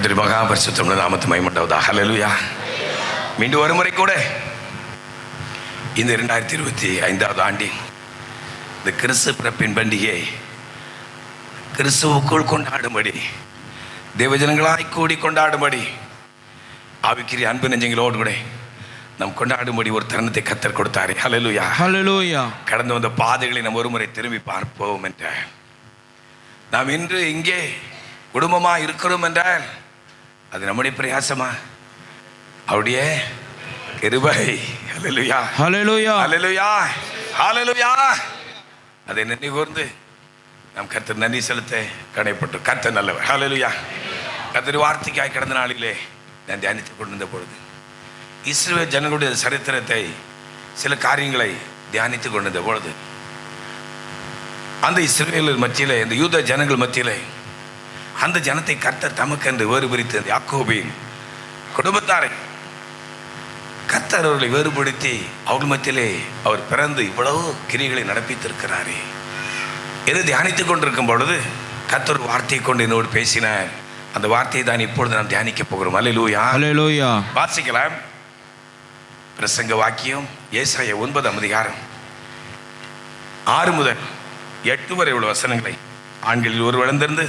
கர்த்தருடைய மகா பரிசுத்தமுள்ள நாமத்து மகிமையுண்டாவதாக. ஹல்லேலூயா. மீண்டும் ஒரு முறை கூட இந்த 2025 ஆண்டின் இந்த கிறிஸ்து பிறப்பின் பண்டிகை கிறிஸ்துவுக்குள் கொண்டாடும்படி, தேவஜனங்களாய் கூடி கொண்டாடும்படி, ஆவிக்குரிய அன்பு நெஞ்சங்களோடு கூட நாம் கொண்டாடும்படி ஒரு தருணத்தை கர்த்தர் கொடுத்தாரே. ஹல்லேலூயா, ஹல்லேலூயா. கடந்து வந்த பாதைகளை நாம் ஒரு முறை திரும்பி பார்ப்போம் என்ற நாம் இன்று இங்கே குடும்பமாக இருக்கிறோம் என்றால் அது நம்முடைய பிரயாசமா, அவருடைய கிருபை. ஹல்லேலூயா, ஹல்லேலூயா, ஹல்லேலூயா, ஹல்லேலூயா. அதை நினைவு கூர்ந்து நாம் கர்த்தர் நன்றி செலுத்த கடைப்பட்டு கர்த்தர் நல்லவர். ஹல்லேலூயா. கர்த்தர் வார்த்தைக்காய் கடந்த நாளிலே நான் தியானித்துக் கொண்டிருந்த பொழுது இஸ்ரவேல் ஜனங்களுடைய சரித்திரத்தை, சில காரியங்களை தியானித்துக் கொண்டிருந்த பொழுது அந்த இஸ்ரவேல் மத்தியிலே, இந்த யூத ஜனங்கள் மத்தியிலே அந்த ஜனத்தை கர்த்தர் தமக்கென்று வேறுபடுத்தி அந்த யாக்கோபின் குடும்பத்தாரை கர்த்தர் அவர்களை வேறுபடுத்தி அவர்கள் மத்தியிலே அவர் பிறந்து இவ்வளவு கிரிகளை நடப்பித்திருக்கிறாரே என்று தியானித்துக் கொண்டிருக்கும் பொழுது கர்த்தர் வார்த்தையை கொண்டு என்னோடு பேசினார். அந்த வார்த்தையை தான் இப்பொழுது நாம் தியானிக்க போகிறோம். அல்லேலூயா, அல்லேலூயா. வாசிக்கலாம். பிரசங்க வாக்கியம் ஏசாயா 9ஆம் அதிகாரம் 6 முதல் 8 வரை உள்ள வசனங்களை ஆண்களில் ஒரு வளர்ந்திருந்து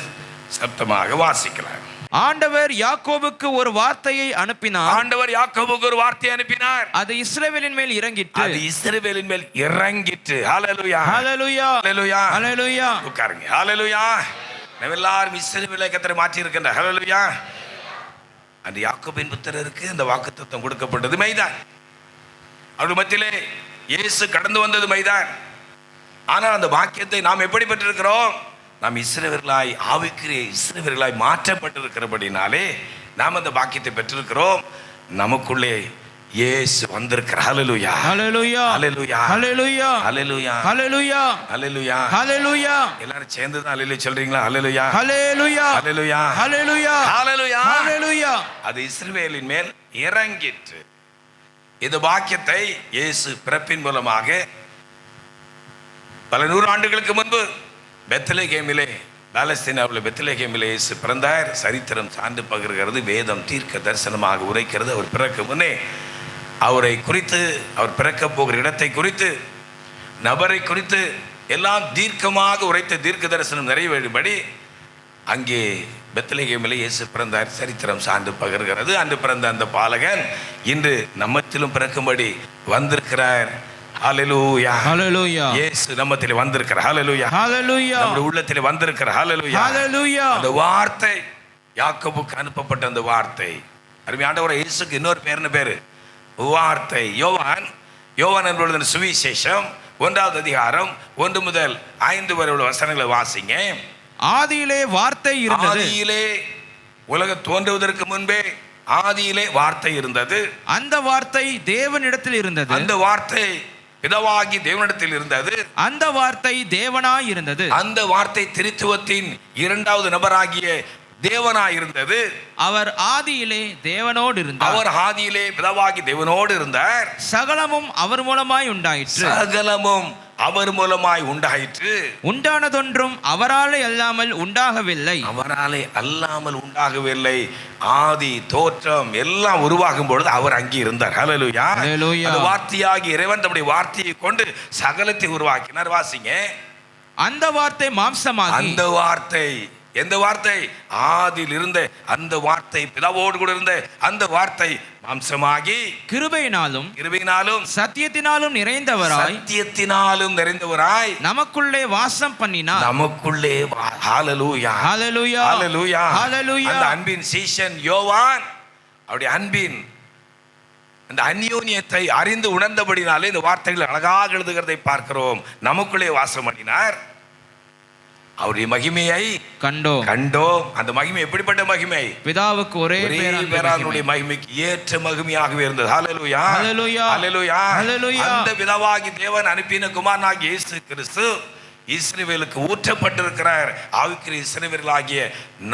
சப்தமாக வாசிக்கலாம். ஆண்டவர் யாக்கோபுக்கு ஒரு வார்த்தையை அனுப்பினார். ஆண்டவர் யாக்கோபுக்கு ஒரு வார்த்தையை அனுப்பினார். அது இஸ்ரவேலின் மேல் இறங்கிற்று. அது இஸ்ரவேலின் மேல் இறங்கிற்று. ஹல்லேலூயா, ஹல்லேலூயா, ஹல்லேலூயா, ஹல்லேலூயா. உட்காருங்க. ஹல்லேலூயா. நம்ம எல்லாரும் இஸ்ரவேலை கர்த்தர் மாற்றி இருக்கின்றார். ஹல்லேலூயா. அந்த யாக்கோபின் புத்திரருக்கு அந்த வாக்குத்தத்தம் கொடுக்கப்பட்டது மைதான். அவர்கள் மத்தியிலே இயேசு கடந்து வந்தது மைதான். ஆனால் அந்த வாக்கியத்தை நாம் எப்படி பெற்றிருக்கிறோம்? நாம் இஸ்ரவேலர்களாய், ஆவிக்குரிய இஸ்ரவேலர்களாய் மாற்றப்பட்டிருக்கிறபடினாலே நாம் அந்த வாக்கியத்தை பெற்றிருக்கிறோம். நமக்குள்ளே இயேசு வந்திருக்கிறார். ஹல்லேலூயா, ஹல்லேலூயா, ஹல்லேலூயா, ஹல்லேலூயா, ஹல்லேலூயா, ஹல்லேலூயா, ஹல்லேலூயா, ஹல்லேலூயா. எல்லாரும் சேர்ந்து தான் ஹல்லேலூயா சொல்றீங்களா? ஹல்லேலூயா, ஹல்லேலூயா, ஹல்லேலூயா, ஹல்லேலூயா, ஹல்லேலூயா, ஹல்லேலூயா. அது இஸ்ரவேலின் மேல் இறங்கிற்று. இந்த வாக்கியத்தை இயேசு பிறப்பின் மூலமாக பல 100 ஆண்டுகளுக்கு முன்பு பெத்லகேமிலே, பாலஸ்தீனாவில் பெத்லகேமிலே இயேசு பிறந்தார். சரித்திரம் சான்று பகிர்கிறது, வேதம் தீர்க்க தரிசனமாக உரைக்கிறது. அவர் பிறக்க முன்னே அவரை குறித்து, அவர் பிறக்க போகிற இடத்தை குறித்து, நபரை குறித்து எல்லாம் தீர்க்கமாக உரைத்த தீர்க்க தரிசனம் நிறைவேறும்படி அங்கே பெத்லகேமிலே இயேசு பிறந்தார். சரித்திரம் சான்று பகிர்கிறது. அன்று பிறந்த அந்த பாலகன் இன்று நம்மத்திலும் பிறக்கும்படி வந்திருக்கிறார். ஹல்லேலூயா, ஹல்லேலூயா. இயேசு நம்மத்திலே வந்திருக்கிறார். ஹல்லேலூயா, ஹல்லேலூயா. நம்முடைய உள்ளத்திலே வந்திருக்கிறார். ஹல்லேலூயா, ஹல்லேலூயா. அந்த வார்த்தை யாக்கோபுக்கு அனுப்பப்பட்ட அந்த வார்த்தை, அருமையானவரே, இயேசுக்கு இன்னொரு பேர், என்ன பேரு? வார்த்தை. யோவான் என்பது சுவிசேஷம் 1ஆம் அதிகாரம் 1 முதல் 5 வரை உள்ள வசனங்களை வாசிங்க. ஆதியிலே வார்த்தை இருந்தது. ஆதியிலே, உலகம் தோன்றுவதற்கு முன்பே ஆதியிலே வார்த்தை இருந்தது. அந்த வார்த்தை தேவனிடத்தில் இருந்தது. அந்த வார்த்தை பிதாவாகி தேவனிடத்தில் இருந்தது. அந்த வார்த்தை தேவனாய் இருந்தது. அந்த வார்த்தை திரித்துவத்தின் 2வது நபராகிய தேவனாய் இருந்தது. அவர் ஆதியிலே தேவனோடு இருந்தார். அவர் ஆதியிலே பிதாவாகி தேவனோடு இருந்தார். சகலமும் அவர் மூலமாய் உண்டாயிற்று. சகலமும் அவர் மூலமாய் உண்டாயிற்று. உண்டானதொன்றும் அவராலே அல்லாமல் உண்டாகவில்லை. அவராலே அல்லாமல் உண்டாகவில்லை. ஆதி தோற்றம் எல்லாம் உருவாகும் பொழுது அவர் அங்கே இருந்தார். ஹல்லேலூயா, ஹல்லேலூயா. அந்த வார்த்தையாகி இறைவன் தம்முடைய வார்த்தையை கொண்டு சகலத்தை உருவாக்கினார். வாசிங்க. அந்த வார்த்தை மாம்சமாகி, அந்த வார்த்தை, எந்த வார்த்தை? ஆதியில் இருந்த அந்த வார்த்தை, பிதாவோடு கூட இருந்த அந்த வார்த்தை மாம்சமாகி கிருபையினாலும் சத்தியத்தினாலும் நிறைந்தவராய் நமக்குள்ளே வாசம் பண்ணினார். நமக்குள்ளே. ஹல்லேலூயா, ஹல்லேலூயா, ஹல்லேலூயா, ஹல்லேலூயா. அந்த அன்பின் சீஷன் யோவான் அவருடைய அன்பின் அந்த அந்யோன்யத்தை அறிந்து உணர்ந்தபடினாலே இந்த வார்த்தைகள் அழகாக எழுதுகிறதை பார்க்கிறோம். நமக்குள்ளே வாசம் பண்ணினார். அவருடைய மகிமையை கண்டோம். அந்த மகிமை எப்படிப்பட்ட மகிமை? பிதாவுக்கு ஒரே பேரானுடைய மகிமைக்கு ஏற்ற மகிமையாகவே இருந்தது. ஹல்லேலூயா, ஹல்லேலூயா, ஹல்லேலூயா, ஹல்லேலூயா. அந்த பிதாவாகி தேவன் அனுப்பின குமாரனாகிய இயேசு கிறிஸ்து இஸ்ரவேலுக்கு ஊற்றப்பட்டிருக்கிறார். ஆவிக்குரிய இஸ்ரவேலர்களாகிய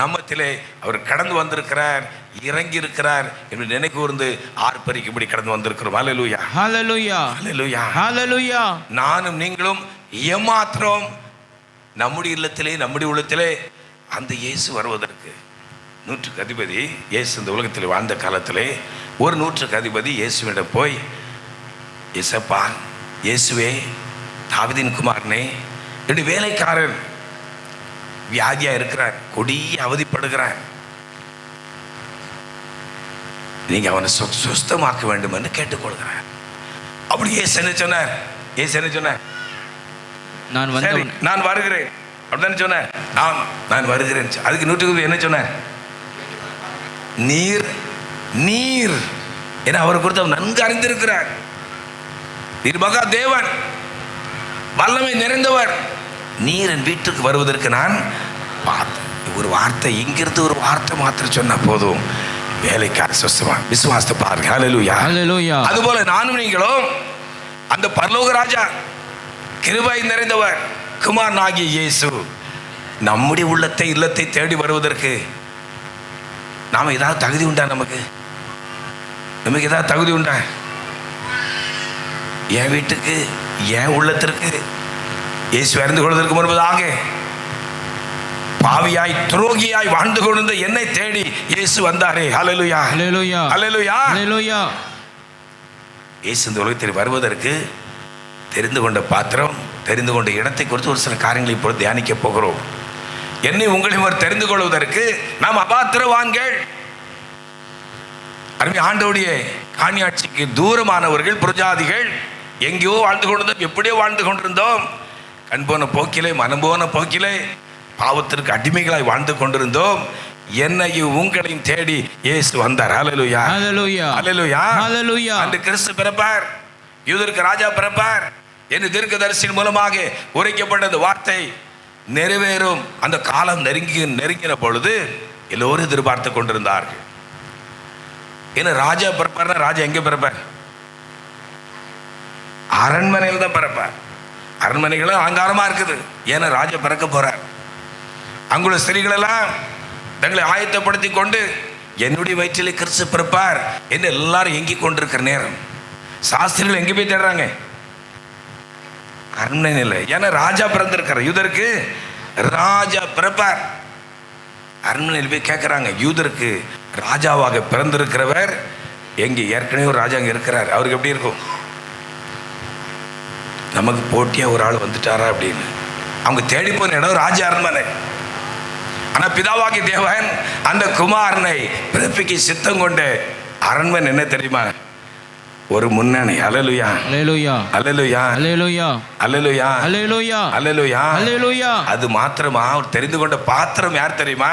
நம்மத்திலே அவர் கடந்து வந்திருக்கிறார், இறங்கி இருக்கிறார் என்று நினைவு கூர்ந்து ஆர்ப்பரிக்கும்படி கடந்து வந்திருக்கிறோம். ஹல்லேலூயா, ஹல்லேலூயா, ஹல்லேலூயா, ஹல்லேலூயா. நானும் நீங்களும் ஏமாத்திரம் நம்முடைய இல்லத்திலே, நம்முடைய உள்ளத்திலே அந்த இயேசு வருவதற்கு நூற்றுக்கு அதிபதி இயேசு இந்த உலகத்தில் வாழ்ந்த காலத்திலே ஒரு நூற்றுக்கு அதிபதி இயேசுவிடம் போய், இயேசப்பா, இயேசுவே, தாவீதின் குமாரனே, என்னுடைய வேலைக்காரன் வியாதியா இருக்கிறார், கொடிய அவதிப்படுகிறார், நீங்க அவனை சுஸ்தமாக்க வேண்டும் என்று கேட்டுக்கொள்கிறார். அப்படி இயேசு என்ன சொன்னார்? இயேசு என்ன சொன்னார்? நான் வருகிறேன் அப்படிதானே சொன்னார். நான் வருகிறேன். அதுக்கு நூற்றுக்கு என்ன சொன்னார்? நீர் நீர் என அவரை குறித்து அவர் நன்கு அறிந்திருக்கிறார். நீர் மகா தேவன், வல்லமை நிறைந்தவர், நீர் என் வீட்டுக்கு வருவதற்கு நான் பார்த்தேன். ஒரு வார்த்தை, இங்கிருந்து ஒரு வார்த்தை மாத்திரம் சொன்னா போதும், வேலைக்கார சுஸ்தமா. விசுவாசத்தை பாருங்க. ஹல்லேலூயா, ஹல்லேலூயா. அதுபோல நானும் நீங்களும் அந்த பரலோக ராஜா, கிருபை நிறைந்தவர், குமாரன் ஆகிய இயேசு நம்முடைய உள்ளத்தை இல்லத்தை தேடி வருவதற்கு நாம ஏதாவது தகுதி உண்டா? நமக்கு ஏதாவது தகுதி உண்டா? என் வீட்டுக்கு, என் உள்ளத்திற்கு இயேசு அறிந்து கொள்வதற்கு முன்பதாக பாவியாய் துரோகியாய் வாழ்ந்து கொண்டிருந்த என்னை தேடி இயேசு வந்தாரே. ஹல்லேலூயா, ஹல்லேலூயா, ஹல்லேலூயா, ஹல்லேலூயா. இயேசு இந்த உலகத்தில் வருவதற்கு தெரிந்து கொண்ட பாத்திரம், தெரிந்து கொண்ட இடத்தை குறித்து ஒரு சில காரியங்களை இப்பொழுது தியானிக்க போகிறோம். என்னை உங்களையும் ஒரு தெரிந்து கொள்வதற்கு நாம் அபாத்திரவான்கள். அருமை ஆண்டவருடைய காணியாட்சிக்கு தூரமானவர்கள், புரஜாதிகள், எங்கேயோ வாழ்ந்து கொண்டிருந்தோம், எப்படியோ வாழ்ந்து கொண்டிருந்தோம், கண் போன போக்கிலே, மனம் போன போக்கிலே பாவத்திற்கு அடிமைகளாய் வாழ்ந்து கொண்டிருந்தோம். என்னையும் உங்களையும் தேடி இயேசு வந்தார். ஹல்லேலூயா, ஹல்லேலூயா, ஹல்லேலூயா, ஹல்லேலூயா. அந்த கிறிஸ்து பிறப்பார், யூதருக்கு ராஜா பிறப்பார் என்று தீர்க்கதரிசியின் மூலமாக உரைக்கப்பட்ட வார்த்தை நிறைவேறும். அந்த காலம் நெருங்கின பொழுது எல்லோரும் எதிர்பார்த்து கொண்டிருந்தார்கள். ஏன்னா ராஜா பிறப்பார்னா, ராஜா எங்க பிறப்பார்? அரண்மனையில் தான் பிறப்பார். அரண்மனைகளும் அலங்காரமா இருக்குது. ஏன்னா ராஜா பிறக்க போறார். அங்குள்ள ஸ்திரீகள் எல்லாம் தங்களை ஆயத்தப்படுத்தி கொண்டு என்னுடைய வயிற்றிலே கிறிஸ்து பிறப்பார் என்று எல்லாரும் எங்கி கொண்டிருக்கிற நேரம், சாஸ்திரிகள் எங்கே போய் தேடுறாங்க? அரண்மனையில். ஏன்னா ராஜா பிறந்திருக்கிறார். யூதருக்கு ராஜா பிறப்பார். அரண்மனையில் போய் கேட்கிறாங்க, யூதருக்கு ராஜாவாக பிறந்திருக்கிறவர் எங்கே? ஏற்கனவே ஒரு ராஜா அங்கே இருக்கிறார், அவருக்கு எப்படி இருக்கும்? நமக்கு போட்டியா ஒரு ஆள் வந்துட்டாரா அப்படின்னு அவங்க தேடி போன இடம் ராஜா அரண்மனை. ஆனா பிதாவாகி தேவன் அந்த குமாரனை பிறப்பிக்கு சித்தம் கொண்டு அரண்மனை என்ன தெரியுமா? ஒரு முன்னணி. ஹல்லேலூயா, ஹல்லேலூயா, ஹல்லேலூயா, ஹல்லேலூயா, ஹல்லேலூயா, ஹல்லேலூயா, ஹல்லேலூயா, ஹல்லேலூயா. அது மாத்திரமா அவர் தெரிந்து கொண்ட பாத்திரம் யார் தெரியுமா?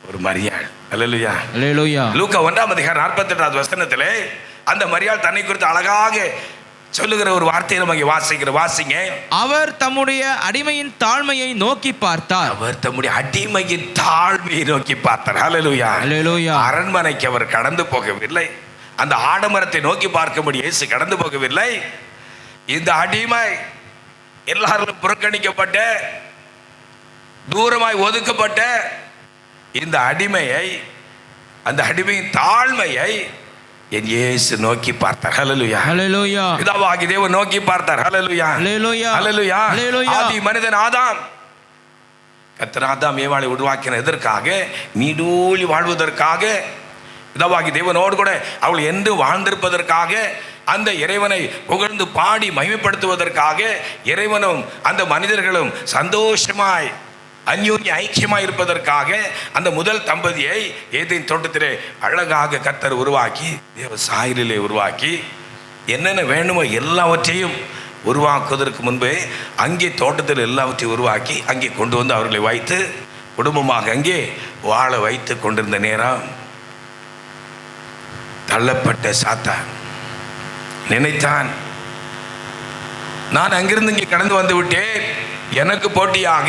ஒரு மரியாள். ஹல்லேலூயா, ஹல்லேலூயா. லூக்கா 1:48 வசனத்திலே அந்த மரியாள் தன்னை குறித்து அழகாக சொல்லுகிற ஒரு வார்த்தையை நம்ம வாசிங்க. அவர் தம்முடைய அடிமையின் தாழ்மையை நோக்கி பார்த்தார். அவர் தம்முடைய அடிமையின் தாழ்மையை நோக்கி பார்த்தார். ஹல்லேலூயா, ஹல்லேலூயா. அரண்மனைக்கு அவர் கடந்து போகவில்லை. அந்த ஆடம்பரத்தை நோக்கி பார்க்கும்படி இயேசு கடந்து போகவில்லை. இந்த அடிமை எல்லாரும் புறக்கணிக்கப்பட்ட, தூரமாய் ஒதுக்கப்பட்ட இந்த அடிமையை, அந்த அடிமையின் தாழ்மையை என் இயேசு நோக்கி பார்த்தார். ஹல்லேலூயா, ஹல்லேலூயா. பிதாவாகிய தேவன் நோக்கி பார்த்தார். ஹல்லேலூயா, ஹல்லேலூயா, ஹல்லேலூயா, ஹல்லேலூயா. ஆதி மனிதன் ஆதாம், கர்த்தர் ஆதாம் ஏவாளை உருவாக்கின எதற்காக? நீடூழி வாழ்வதற்காக. பிதாவாகிய தேவனோடு கூட அவள் என்று வாழ்ந்திருப்பதற்காக, அந்த இறைவனை புகழ்ந்து பாடி மகிமைப்படுத்துவதற்காக, இறைவனும் அந்த மனிதர்களும் சந்தோஷமாய் அந்யோன்ய ஐக்கியமாய் இருப்பதற்காக அந்த முதல் தம்பதியை ஏதேன் தோட்டத்திலே அழகாக கர்த்தர் உருவாக்கி, தேவ சாயலிலே உருவாக்கி, என்னென்ன வேணுமோ எல்லாவற்றையும் உருவாக்குவதற்கு முன்பே அங்கே தோட்டத்தில் எல்லாவற்றையும் உருவாக்கி அங்கே கொண்டு வந்து அவர்களை வைத்து குடும்பமாக அங்கே வாழ வைத்து கொண்டிருந்த நேரம் தள்ளப்பட்ட சாத்தான் நினைத்தான், நான் அங்கிருந்து இங்கே கடந்து வந்து விட்டேன், எனக்கு போட்டியாக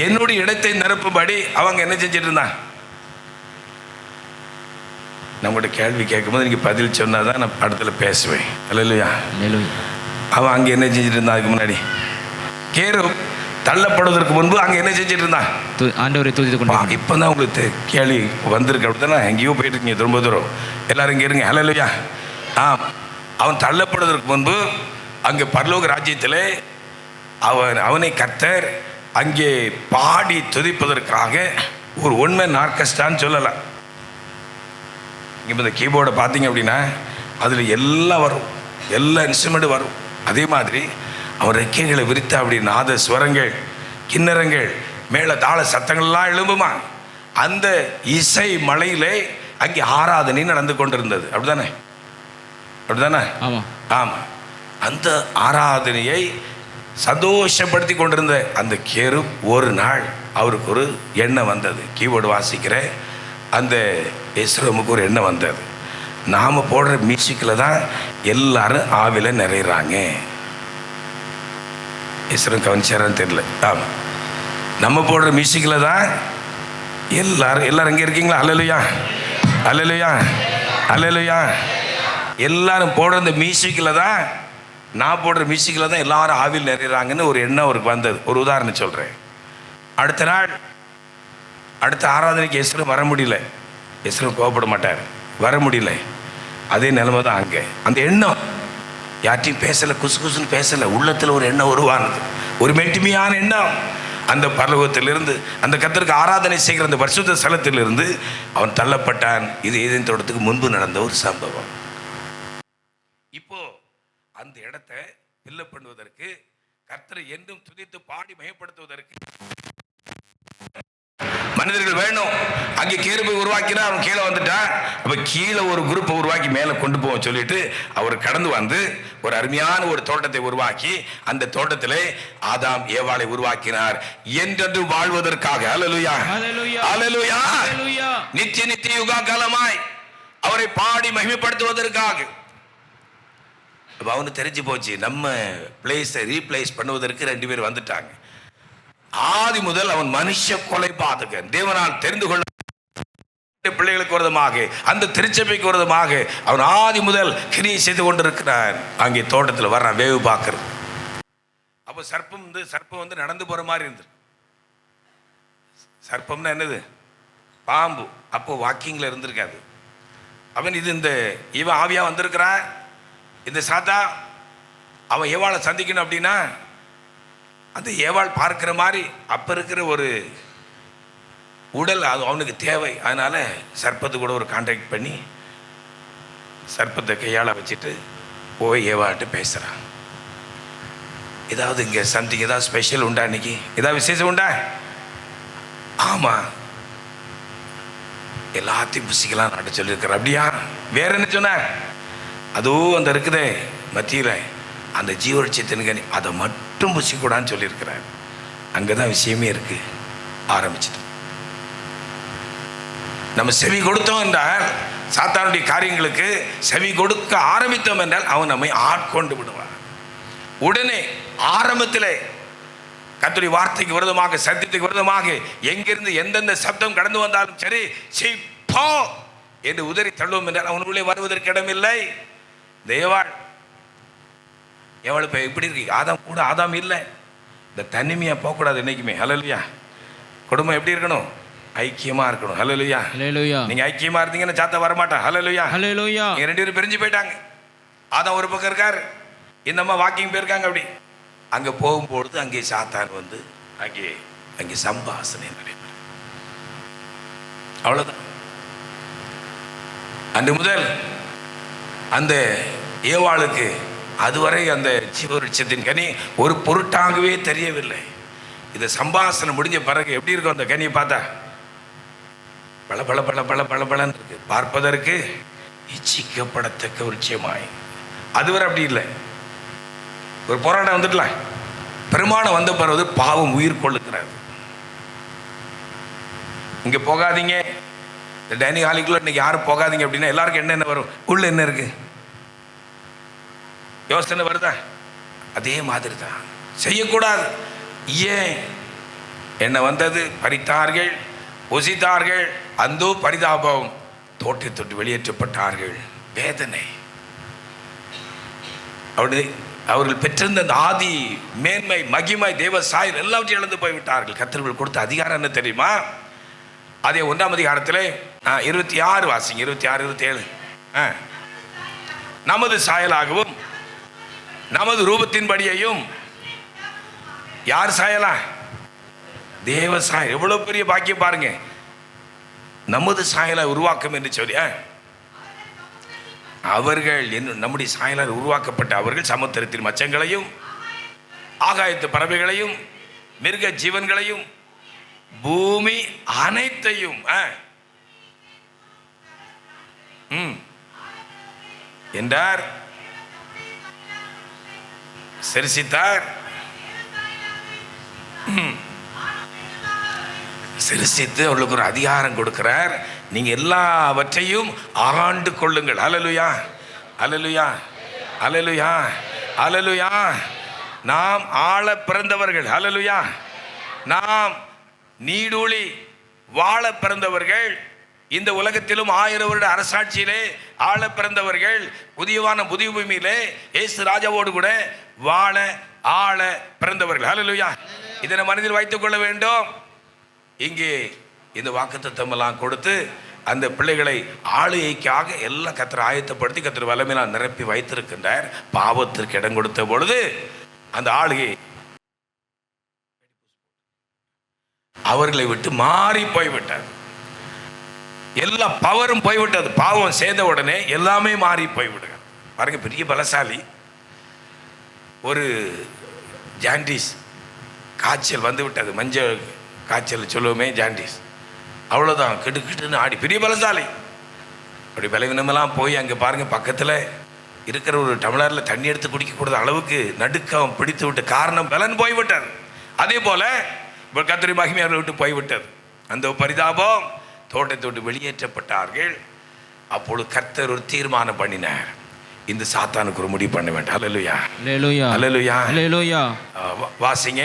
என்னுடைய இடத்தை நிரப்பும்படி அவங்க என்ன செஞ்சிட்டு இருந்தாங்க? நம்மகிட்ட கேள்வி கேட்கும்போது நீங்க பதில் சொன்னாதான் நான் படத்துல பேசுவேன். அல்லேலூயா, அவன் அங்கே என்ன செஞ்சிட்டு இருந்தான்? அதுக்கு முன்னாடி கேரு தள்ளப்படுவதற்கு முன்பு அங்கே என்ன செஞ்சிட்டு இருந்தான்? ஆண்டவரை துதித்துக் கொண்டான். இப்போ தான் உங்களுக்கு கேள்வி வந்திருக்கு. அப்படித்தானே? எங்கேயோ போயிட்டு இருக்கீங்க ரொம்ப தூரம். எல்லாரும் இங்கே இருங்க. அல்லேலூயா. அவன் தள்ளப்படுவதற்கு முன்பு அங்கே பரலோக ராஜ்யத்திலே அவனை கர்த்தர் அங்கே பாடி துதிப்பதற்காக ஒரு ஒன்மேன் ஆர்கெஸ்ட்ரான்னு சொல்லலாம். இப்போ இந்த கீபோர்டை பார்த்தீங்க அப்படின்னா அதில் எல்லாம் வரும், எல்லா இன்ஸ்ட்ருமெண்ட்டும் வரும். அதே மாதிரி அவர் ரெக்கைகளை விரித்தா அப்படி நாத ஸ்வரங்கள், கிண்ணறங்கள், மேலே தாள சத்தங்கள்லாம் எழும்புமா. அந்த இசை மலையிலே அங்கே ஆராதனை நடந்து கொண்டிருந்தது. அப்படிதானே? அப்படிதானே? ஆமாம் ஆமாம். அந்த ஆராதனையை சந்தோஷப்படுத்தி கொண்டிருந்த அந்த கேருப் ஒரு நாள் அவருக்கு ஒரு எண்ணம் வந்தது. கீபோர்டு வாசிக்கிற அந்த எஸ்ரோமுக்கு ஒரு எண்ணம் வந்தது. நாம் போடுற மியூசிக்கில் தான் எல்லாரும் ஆவில நிறையிறாங்க. எஸ்ரம் கவனிச்சாரான்னு தெரியல. ஆமாம், நம்ம போடுற மியூசிக்கில் தான் எல்லாரும் இங்கே இருக்கீங்களா? அல்லேலூயா, அல்லேலூயா, அல்லேலூயா. எல்லாரும் போடுற இந்த மியூசிக்கில் தான், நான் போடுற மியூசிக்கில் தான் எல்லாரும் ஆவில் நிறையிறாங்கன்னு ஒரு எண்ணம் அவருக்கு வந்தது. ஒரு உதாரணம் சொல்கிறேன். அடுத்த நாள் அடுத்த ஆராதனைக்கு எஸ்ரம் வர முடியல. எஸ்ரம் கோவப்பட மாட்டார், வர முடியல. அதே நிலைமை தான் அங்கே. அந்த எண்ணம் யார்ட்டையும் பேசலை, குசு குசுன்னு பேசலை. உள்ளத்தில் ஒரு எண்ணம் உருவானது, ஒரு மெட்டுமையான எண்ணம். அந்த பரலோகத்திலிருந்து அந்த கர்த்தருக்கு ஆராதனை செய்கிற அந்த பரிசுத்த ஸ்தலத்திலிருந்து அவன் தள்ளப்பட்டான். இது ஏதேன் தோட்டத்துக்கு முன்பு நடந்த ஒரு சம்பவம். இப்போ அந்த இடத்தை ஃபில் பண்ணுவதற்கு, கர்த்தரை என்றும் துதித்து பாடி மகிமைப்படுத்துவதற்கு மனிதர்கள் வேணும். அங்கே கேருபை உருவாக்கினா அவன் கீழே வந்துட்டான். அப்ப கீழே ஒரு குரூப்பை உருவாக்கி மேலே கொண்டு போக சொல்லிட்டு அவர் கடந்து வந்து ஒரு அருமையான ஒரு தோட்டத்தை உருவாக்கி அந்த தோட்டத்திலே ஆதாம் ஏவாளை உருவாக்கினார், என்றென்று வாழ்வதற்காக. அல்லேலூயா, அல்லேலூயா, அல்லேலூயா. நித்திய நித்திய யுகா காலமாய் அவரை பாடி மகிமைப்படுத்துவதற்காக. அவனு தெரிஞ்சு போச்சு, நம்ம பிளேஸை ரீப்ளேஸ் பண்ணுவதற்கு 2 பேர் வந்துட்டாங்க. ஆதி முதல் அவன் மனுஷ கொலை பாதகன், தேவனால் தெரிந்து கொள்ள பிள்ளைகளுக்கு விரோதமாக, அந்த திருச்சபைக்கு விரோதமாக அவன் ஆதி முதல் கிரியை செய்து கொண்டிருக்கிறான். அங்கே தோட்டத்தில் வர்றான் வேவு பார்க்கறது. அப்போ சர்ப்பம் வந்து நடந்து போற மாதிரி இருந்தது. சர்ப்பம்னா என்னது? பாம்பு. அப்போ வாக்கிங்ல இருந்திருக்காது. அவன் இது இந்த இவன் ஆவியா வந்திருக்கிறான். இந்த சாத்தா அவன் ஏவாளை சந்திக்கணும் அப்படின்னா அந்த ஏவாள் பார்க்கிற மாதிரி அப்போ இருக்கிற ஒரு உடல் அது அவனுக்கு தேவை. அதனால சர்ப்பத்து கூட ஒரு கான்டாக்ட் பண்ணி சர்ப்பத்தை கையாள வச்சுட்டு போய் ஏவாட்டு பேசுகிறான். ஏதாவது இங்கே சம்திங், ஏதாவது ஸ்பெஷல் உண்டா, இன்னைக்கு ஏதாவது விசேஷம் உண்டா? ஆமாம், எல்லாத்தையும் புசிக்கலாம் நாட்டு சொல்லியிருக்கிற. அப்படியா? வேற என்ன சொன்ன? அதுவும் அந்த இருக்குதே மத்தியில் அந்த ஜீவரட்சியத்தின் கனி, அதை மட்டும் புசிக்கூடான்னு சொல்லியிருக்கிறார். அங்கே தான் விஷயமே இருக்கு. ஆரம்பிச்சுட்டு நம்ம செவி கொடுத்தோம் என்றால், சாத்தானுடைய காரியங்களுக்கு செவி கொடுக்க ஆரம்பித்தோம் என்றால் அவன் நம்மை ஆட்கொண்டு விடுவான். உடனே ஆரம்பத்திலே கர்த்தருடைய வார்த்தைக்கு விரோதமாக, சத்தியத்துக்கு விரோதமாக எங்கிருந்து எந்தெந்த சப்தம் கடந்து வந்தாலும் சரி, போ என்று உதறி தள்ளுவோம் என்றால் அவனுக்குள்ளே வருவதற்கு இடமில்லை. தேவாள் எவ்வளவு இப்போ எப்படி இருக்கு? ஆதாம் கூட ஆதாம் இல்லை. இந்த தனிமையா போகக்கூடாது என்னைக்குமே. ஹல்லேலூயா. குடும்பம் எப்படி இருக்கணும்? ஐக்கியமா இருக்கணும். ஹல்லேலூயா, ஹல்லேலூயா. நீங்க ஐக்கியமா இருந்தீங்கன்னா சாத்தா வரமாட்டான். ஹல்லேலூயா, ஹல்லேலூயா. நீங்க 2 பேரும் பிரிஞ்சு போயிட்டாங்க. ஆதாம் ஒரு பக்கம் இருக்காரு, இந்த அம்மா வாக்கிங் போயிருக்காங்க. அப்படி அங்க போகும்பொழுது அங்கே சாத்தான் வந்து அங்கே சம்பாசனை நடைபெறும். அவ்வளவுதான். அன்று முதல் அந்த ஏவாளுக்கு அதுவரை அந்த ஜீவவிருட்சத்தின் கனி ஒரு பொருட்டாகவே தெரியவில்லை. இது சம்பாசனை முடிஞ்ச பிறகு எப்படி இருக்கும் அந்த கனியை பார்த்தா? பல பல பல பல பல பலன்னு இருக்கு, பார்ப்பதற்கு இச்சிக்கப்படத்தக்க விருட்சமாய். அதுவரை அப்படி இல்லை. ஒரு போராட்டம் வந்துடலாம். பெருமானம் வந்த பிறகு பாவம் உயிர் கொள்ளுக்கிறார். இங்க போகாதீங்க, இந்த டைனிங் ஹாலுக்குள்ள இன்னைக்கு யாரும் போகாதீங்க அப்படின்னா எல்லாருக்கும் என்ன வரும்? உள்ள என்ன இருக்கு? யோசனை வருதா? அதே மாதிரி தான் செய்யக்கூடாது. ஏன் என்ன வந்தது? பறித்தார்கள், புசித்தார்கள், அந்தோ பரிதாபம், தோட்டத்தை தொட்டு வெளியேற்றப்பட்டார்கள். வேதனை. அவர்கள் பெற்றிருந்த அந்த ஆதி மேன்மை, மகிமை, தேவ சாயல் எல்லாவற்றையும் இழந்து போய்விட்டார்கள். கர்த்தர்கள் கொடுத்த அதிகாரம் என்ன தெரியுமா? அதே 1ஆம் அதிகாரத்தில் 26 வாசிங்க, 26, 27. நமது சாயலாகவும் நமது ரூபத்தின்படியையும். யார் சாயலா? தேவ சாயல். எவ்வளவு பெரிய பாக்கியம் பாருங்க. நமது சாயலால் உருவாக்கும் என்று சொல்லி அவர்கள் நம்முடைய சாயலால் உருவாக்கப்பட்ட அவர்கள் சமுத்திரத்தின் மச்சங்களையும் ஆகாயத்து பறவைகளையும் மிருக ஜீவன்களையும் பூமி அனைத்தையும் என்றார், சிருஷ்டித்தார். சிருஷ்டித்து அவர்களுக்கு ஒரு அதிகாரம் கொடுக்கிறார். நீங்க எல்லாவற்றையும் ஆண்டு கொள்ளுங்கள். அல்லேலூயா, அல்லேலூயா, அல்லேலூயா, அல்லேலூயா. நாம் ஆள பிறந்தவர்கள். அல்லேலூயா. நாம் நீடூழி வாழ பிறந்தவர்கள். இந்த உலகத்திலும் 1000 வருட அரசாட்சியிலே ஆள பிறந்தவர்கள். புதிய பூமியிலே இயேசு ராஜாவோடு கூட வாழ ஆள பிறந்தவர்கள். அல்லேலூயா. இதனை மனதில் வைத்துக் கொள்ள வேண்டும். இங்கே இந்த வாக்குத்தத்தம் எல்லாம் கொடுத்து அந்த பிள்ளைகளை ஆளுகைக்காக எல்லாம் கர்த்தர் ஆயத்தப்படுத்தி கர்த்தர் வல்லமையால் நிரப்பி வைத்திருக்கின்றார். பாவத்திற்கு இடம் கொடுத்த பொழுது அந்த ஆளுகை அவர்களை விட்டு மாறி போய்விட்டார். எல்லா பவரும் போய்விட்டது. பாவம் செய்த உடனே எல்லாமே மாறி போய்விடுங்க. பாருங்க, பெரிய பலசாலி ஒரு ஜாண்டிஸ் காய்ச்சல் வந்து விட்டது. மஞ்சள் காய்ச்சல் சொல்லுவோமே, ஜாண்டிஸ். அவ்வளோதான், கிட்டுன்னு ஆடி பெரிய பலசாலி. அப்படி பலவீனமெல்லாம் போய் அங்கே பாருங்க, பக்கத்தில் இருக்கிற ஒரு டம்ளரில் தண்ணி எடுத்து குடிக்கக்கூடாத அளவுக்கு நடுக்கம் பிடித்து விட்டு, காரணம் பலன் போய்விட்டார். அதே போல இப்போ கர்த்தருடைய மகிமை அவர்களை விட்டு போய்விட்டது. அந்த பரிதாபம் தோட்டத்தை விட்டு வெளியேற்றப்பட்டார்கள். அப்பொழுது கர்த்தர் ஒரு தீர்மானம் பண்ணினார், இந்த சாத்தானுக்கு ஒரு முடிவு பண்ண வேண்டாம். அல்லேலூயா, அல்லேலூயா, அல்லேலூயா, அல்லேலூயா. வாசிங்க.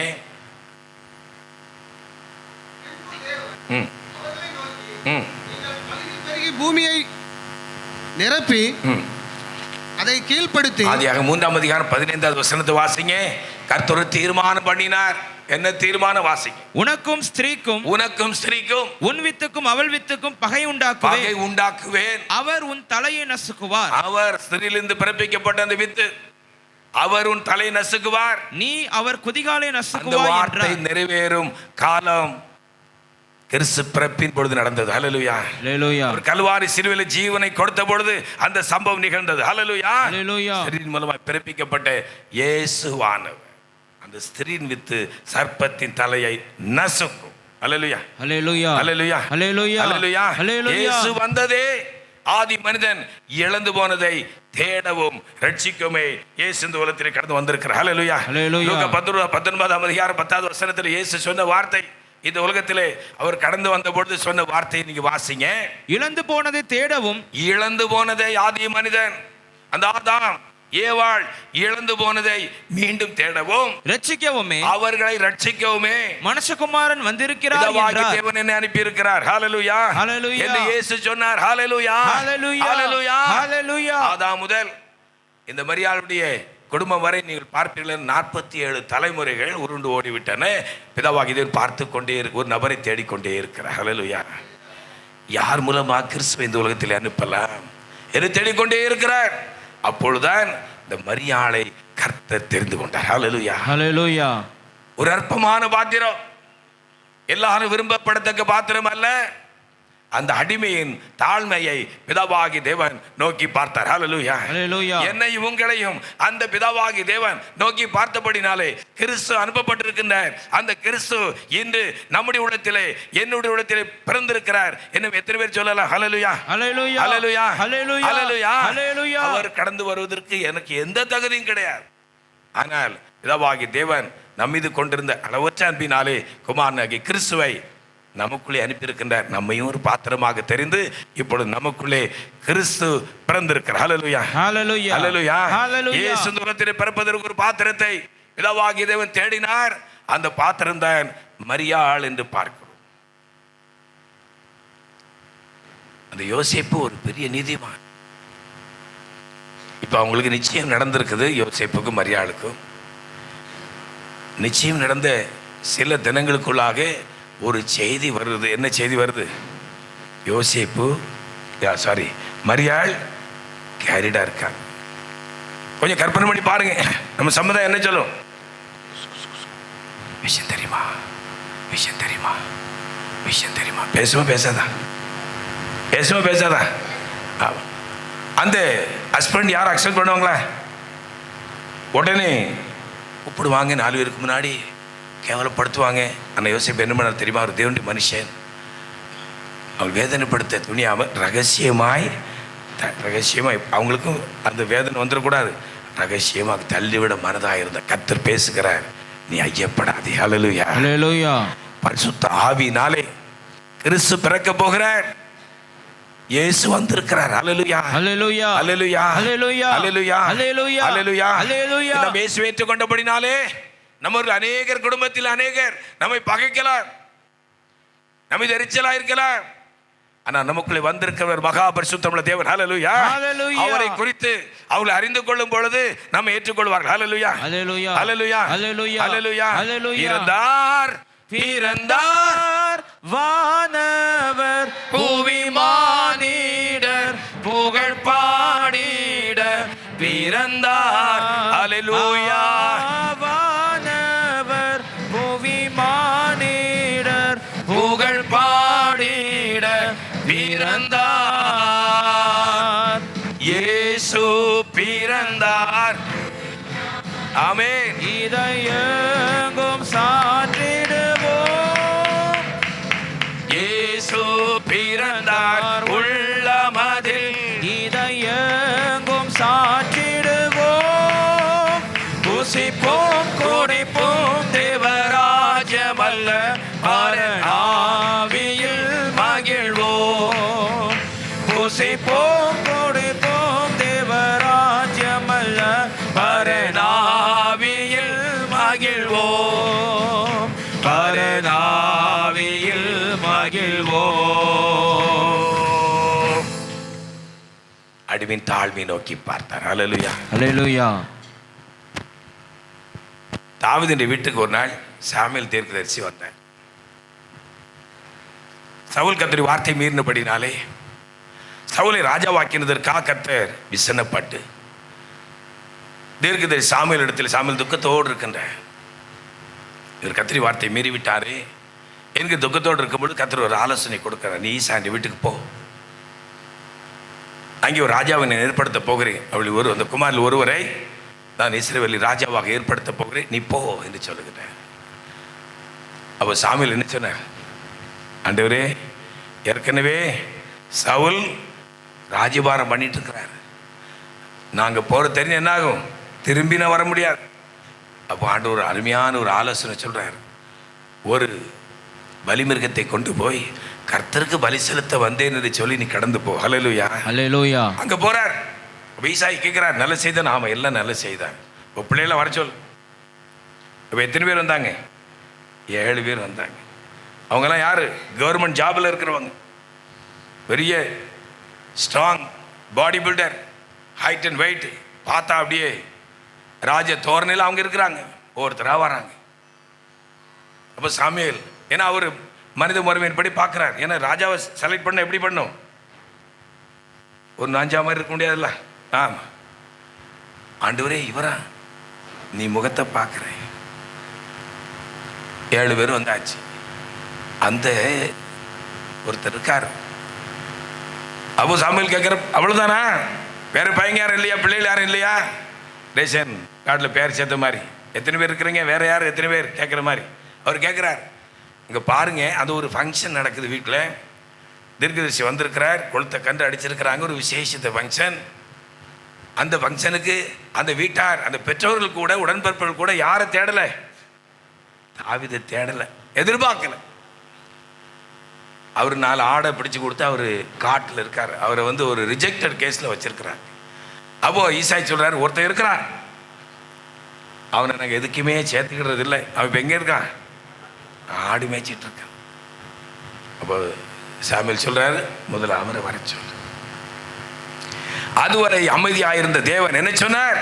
பூமியை நிரப்பி அதை கீழ்ப்படுத்தி. ஆதியாகமம் 3ஆம் அதிகாரம் 15வது வசனத்தை வாசிங்க. கர்த்தர் ஒரு தீர்மானம் பண்ணினார். என்ன தீர்மானம்? வாசிங்க. உனக்கும் ஸ்திரீக்கும் உன் வித்துக்கும் அவள் வித்துக்கும் பகை உண்டாக்குவேன். அவர் உன் தலையை நசுக்குவார். அவர் ஸ்திரீலிருந்து பிறப்பிக்கப்பட்ட அந்த வித்து அவர் உன் தலையை நசுக்குவார். நீ அவர் குதிகாலை நசுக்குவாய் என்றார். நிறைவேறும் காலம் கிறிஸ்து பிறப்பின் பொழுது நடந்தது. ஹல்லேலூயா, ஹல்லேலூயா. அவர் கல்வாரி சிலுவையில் ஜீவனை கொடுத்த பொழுது அந்த சம்பவம் நிகழ்ந்தது. ஹல்லேலூயா, ஹல்லேலூயா. ஸ்திரீயின் மூலமாக பிறப்பிக்கப்பட்ட இயேசுவானவர் அந்த ஸ்திரீயின் வித்து சர்ப்பத்தின் தலையை நசுக்கும். ஹல்லேலூயா, ஹல்லேலூயா, ஹல்லேலூயா, ஹல்லேலூயா, ஹல்லேலூயா, ஹல்லேலூயா. இயேசு வந்ததே ஆதி மனிதன் இழந்து போனதை தேடவும் ரட்சிக்குமே இயேசு இந்த உலகத்திலே கடந்து வந்திருக்கிறார். ஹல்லேலூயா, ஹல்லேலூயா. லூக்கா 19ஆம் அதிகாரம் 10வது வசனத்தில் இயேசு சொன்ன வார்த்தை, இந்த உலகத்திலே அவர் கடந்து வந்த பொழுது சொன்ன வார்த்தையை நீங்க வாசிங்க. இழந்து போனதை தேடவும். இழந்து போனதை ஆதி மனிதன் அந்த ஆதாம் ஏவாள் இழந்து போனதை மீண்டும் தேடவும் ரட்சிக்கவுமே, அவர்களை ரட்சிக்கவுமே மனுஷகுமாரன் வந்திருக்கிறார் என்றார். தேவன் என்னை அனுப்பி இருக்கிறார். ஹல்லேலூயா, ஹல்லேலூயா என்று இயேசு சொன்னார். ஹல்லேலூயா, ஹல்லேலூயா, ஹல்லேலூயா, ஹல்லேலூயா. ஆதாம் முதல் இந்த மரியாளுடைய குடும்பம் வரை நீங்கள் பார்ப்பீர்கள், 47 தலைமுறைகள் உருண்டு ஓடிவிட்டன. பிதாவாகிய தேவன் பார்த்து கொண்டே ஒரு நபரை தேடிக்கொண்டே இருக்கிறார். ஹல்லேலூயா. யார் மூலமா கிறிஸ்துவை இந்த உலகத்தில் அனுப்பலாம் என்று தேடிக்கொண்டே இருக்கிறார். அப்பொழுதுதான் இந்த மரியாளை கர்த்தர் தெரிந்து கொண்டார். ஹல்லேலூயா, ஹல்லேலூயா. ஒரு அற்பமான பாத்திரம், எல்லாரும் விரும்பப்படத்தக்க பாத்திரம் அல்ல. அந்த அடிமையின் தாழ்மையை பிதாவாகி தேவன் நோக்கி பார்த்தார். ஹல்லேலூயா, ஹல்லேலூயா. என்னையும் உங்களையும் அந்த பிதாவாகி தேவன் நோக்கி பார்த்தபடினாலே கிறிஸ்து அனுப்பப்பட்டிருக்கின்றார். அந்த கிறிஸ்து இன்று நம்முடைய உள்ளத்திலே என்னுடைய உள்ளத்திலே பிறந்திருக்கிறார். இன்னும் எத்தனை பேர் சொல்லலாம்? ஹல்லேலூயா, ஹல்லேலூயா, ஹல்லேலூயா, ஹல்லேலூயா, ஹல்லேலூயா, ஹல்லேலூயா. அவர் கடந்து வருவதற்கு எனக்கு எந்த தகுதியும் கிடையாது. ஆனால் பிதாவாகி தேவன் நம்மீது கொண்டிருந்த அளவற்ற அன்பினாலே குமாரனாகிய கிறிஸ்துவை நமக்குள்ளே அனுப்பியிருக்கின்றார். நம்மையும் ஒரு பாத்திரமாக தெரிந்து இப்பொழுது நமக்குள்ளே கிறிஸ்து பிறந்திருக்கிறார். ஹல்லேலூயா, ஹல்லேலூயா, ஹல்லேலூயா, ஹல்லேலூயா. இயேசு உலகத்திலே பிறப்பதற்கு ஒரு பாத்திரத்தை பிதாவாகிய தேவன் தேடினார். அந்த பாத்திரம் தான் மரியாள் என்று பார்க்கிறோம். அந்த யோசேப்பு ஒரு பெரிய நீதிமான். இப்ப அவங்களுக்கு நிச்சயம் நடந்திருக்குது. யோசேப்புக்கும் மரியாளுக்கும் நிச்சயம் நடந்த சில தினங்களுக்குள்ளாக ஒரு செய்தி வருது. என்ன செய்தி வருது? யோசேப்பு மரியாள் கேரிடா இருக்காங்க. கொஞ்சம் கற்பனை பண்ணி பாருங்க. நம்ம சமுதாயம் என்ன சொல்லும்? விஷயம் தெரியுமா, விஷயம் தெரியுமா, விஷயம் தெரியுமா, பேசுமா பேசாதா? பேசுமா பேசாதா? அந்த ஹஸ்பண்ட் யாரும் அக்செப்ட் பண்ணுவாங்களா? உடனே கூப்பிடுவாங்க, 4 பேருக்கு முன்னாடி கேவலப்படுத்துவாங்க. ஆனால் யோசிப்பு என்ன பண்ணார் தெரியுமா? அவர் தேவனுடைய மனுஷன். அவள் வேதனைப்படுத்த துணியாமல் ரகசியமாய் அவங்களுக்கும் அந்த வேதனை வந்துடக்கூடாது, ரகசியமாக தள்ளிவிட மனதாக இருந்த கர்த்தர் பேசுகிறார், நீ ஐயப்படாதே. ஹல்லேலூயா, ஹல்லேலூயா. பரிசுத்த ஆவியினாலே கிறிஸ்து பிறக்க போகிறார், இயேசு வந்திருக்கிறார். ஹல்லேலூயா, ஹல்லேலூயா, ஹல்லேலூயா, ஹல்லேலூயா, ஹல்லேலூயா, ஹல்லேலூயா, ஹல்லேலூயா, ஹல்லேலூயா. நாம் இயேசுவை ஏற்றுக்கொண்டபடினாலே நம்மர்கள் அநேகர் குடும்பத்தில் அநேகர் நம்மை பகைக்கலாம், நம்மை எரிச்சலா இருக்கலாம். ஆனா நமக்குள்ளே வந்திருக்கிறவர் மகா பரிசுத்தமுள்ள தேவன். ஹல்லேலூயா, ஹல்லேலூயா. அவரை குறித்து அவளை அறிந்து கொள்ளும் பொழுது நம்ம ஏற்றுக்கொள்வார்கள். ஹல்லேலூயா, ஹல்லேலூயா, ஹல்லேலூயா, ஹல்லேலூயா, ஹல்லேலூயா. ஹல்லேலூயா. பிறந்தார் பிறந்தார் வானவர் புவிமானிடர் புகழ் பாடிட பிறந்தார். ஹல்லேலூயா. வானவர் புவிமானிடர் புகழ் பாடிட பிறந்தார். இயேசு பிறந்தார். ஆமென். இதயங்கும் சாற்றிடுவோம், இயேசு பிறந்தார் உள்ளமதில். இதயங்கும் சாற்றிடுவோம், புசிப்போம் குடிப்போம் தேவராஜமல்ல ஆவியில் மகிழ்வோம். புசிப்போம் குடிப்போம் தேவராஜமல்ல பரனாவியில் மகிழ்வோம், பரனாவியில் மகிழ்வோம். அடிவின் தாழ்மை நோக்கி பார்த்தார். ஹல்லேலூயா, ஹல்லேலூயா. தாவீதுடைய வீட்டுக்கு ஒரு நாள் சாமுவேல் தீர்க்கதரிசி வந்தார். சவுல் கர்த்தருடைய வார்த்தை மீறினபடினாலே சவுலை ராஜாவாக்கினதற்காக கர்த்தர் விசனப்பட்டு தீர்க்கதரிசி சாமுவேல் இடத்தில், சாமுவேல் துக்கத்தோடு இருக்கின்ற இவர் கர்த்தருடைய வார்த்தை மீறிவிட்டாரே, எனக்கு துக்கத்தோடு இருக்கும்போது கர்த்தர் ஒரு ஆலோசனை கொடுக்கிறார், நீ ஈசாண்டி வீட்டுக்கு போ, அங்கே ஒரு ராஜாவை நான் ஏற்படுத்த போகிறேன், அவள் அந்த குமாரில் ஒருவரை நான் இஸ்ரவேலில் ராஜாவாக ஏற்படுத்த போகிறேன், நீ போ என்று சொல்லுகிறேன். அப்போ சாமுவேல் என்ன சொன்னார்? ஆண்டவரே, ஏற்கனவே சவுல் ராஜபாரம் பண்ணிட்டு இருக்கிறார், நாங்கள் போகிற தெரிஞ்சு என்ன ஆகும்? திரும்பி நான் வர முடியாது. அப்போ ஆண்டவர் ஒரு அருமையான ஒரு ஆலோசனை சொல்கிறார், ஒரு பலிமிருகத்தை கொண்டு போய் கர்த்தருக்கு பலி செலுத்த வந்தேன் என்று சொல்லி நீ கடந்து போ. ஹல்லேலூயா, ஹல்லேலூயா. அங்கே போகிறார். ஈசாய் கேட்குறார், நல்ல செய்தான். ஆமாம், எல்லாம் நல்ல செய்தான். இப்போ பிள்ளைகளை வர சொல். இப்போ எத்தனை பேர் வந்தாங்க? 7 பேர் வந்தாங்க. அவங்கெல்லாம் யார்? கவர்மெண்ட் ஜாபில் இருக்கிறவங்க, பெரிய strong body builder, height and weight, பார்த்தா அப்படியே ராஜ தோரணையில் அவங்க இருக்கிறாங்க. ஒவ்வொருத்தராக வராங்க. அப்போ சாமுவேல், ஏன்னா அவர் மனித முறைமையின்படி பார்க்குறார், ஏன்னா ராஜாவை செலக்ட் பண்ண எப்படி பண்ணும்? ஒரு நாஞ்சா மாதிரி இருக்க முடியாதுல்ல. ஆமாம், ஆண்டவரே இவரா? நீ முகத்தை பார்க்குறேன். 7 பேர் வந்தாச்சு. அந்த ஒருத்தர் இருக்கார். அப்போ சாமுவேல் கேட்குற, அவ்வளோதானா? வேறு பையன் யாரும் இல்லையா? பிள்ளைகள் யாரும் இல்லையா? ரேஷன் கார்டில் பேர் சேர்த்த மாதிரி எத்தனை பேர் இருக்கிறீங்க? வேறு யார் எத்தனை பேர் கேட்குற மாதிரி அவர் கேட்குறார். இங்கே பாருங்க, அது ஒரு ஃபங்க்ஷன் நடக்குது வீட்டில். தீர்க்கதரிசி வந்திருக்கிறார், கொளுத்த கன்று அடிச்சிருக்கிறாங்க, ஒரு விசேஷத்த ஃபங்க்ஷன். அந்த ஃபங்க்ஷனுக்கு அந்த வீட்டார், அந்த பெற்றோர்கள் கூட, உடன்பிறப்புகள் கூட யாரை தேடலை? தாவீதை தேடலை, எதிர்பார்க்கலை. அவர் 4 ஆடை பிடிச்சு கொடுத்து அவர் காட்டில் இருக்கார். அவரை ஒரு ரிஜெக்டட் கேஸில் வச்சிருக்கிறார். அப்போ ஈசாய் சொல்கிறார், ஒருத்தர் இருக்கிறான், அவனை நாங்கள் எதுக்குமே சேர்த்துக்கிறது இல்லை. அவன் இப்போ எங்கே இருக்கான்? ஆடு மேய்ச்சிட்டு இருக்கான். அப்போ சாமுவேல் சொல்கிறார், முதல்ல அவரை வர சொல். அதுவரை அமைதியாயிருந்த தேவன் என்ன சொன்னார்?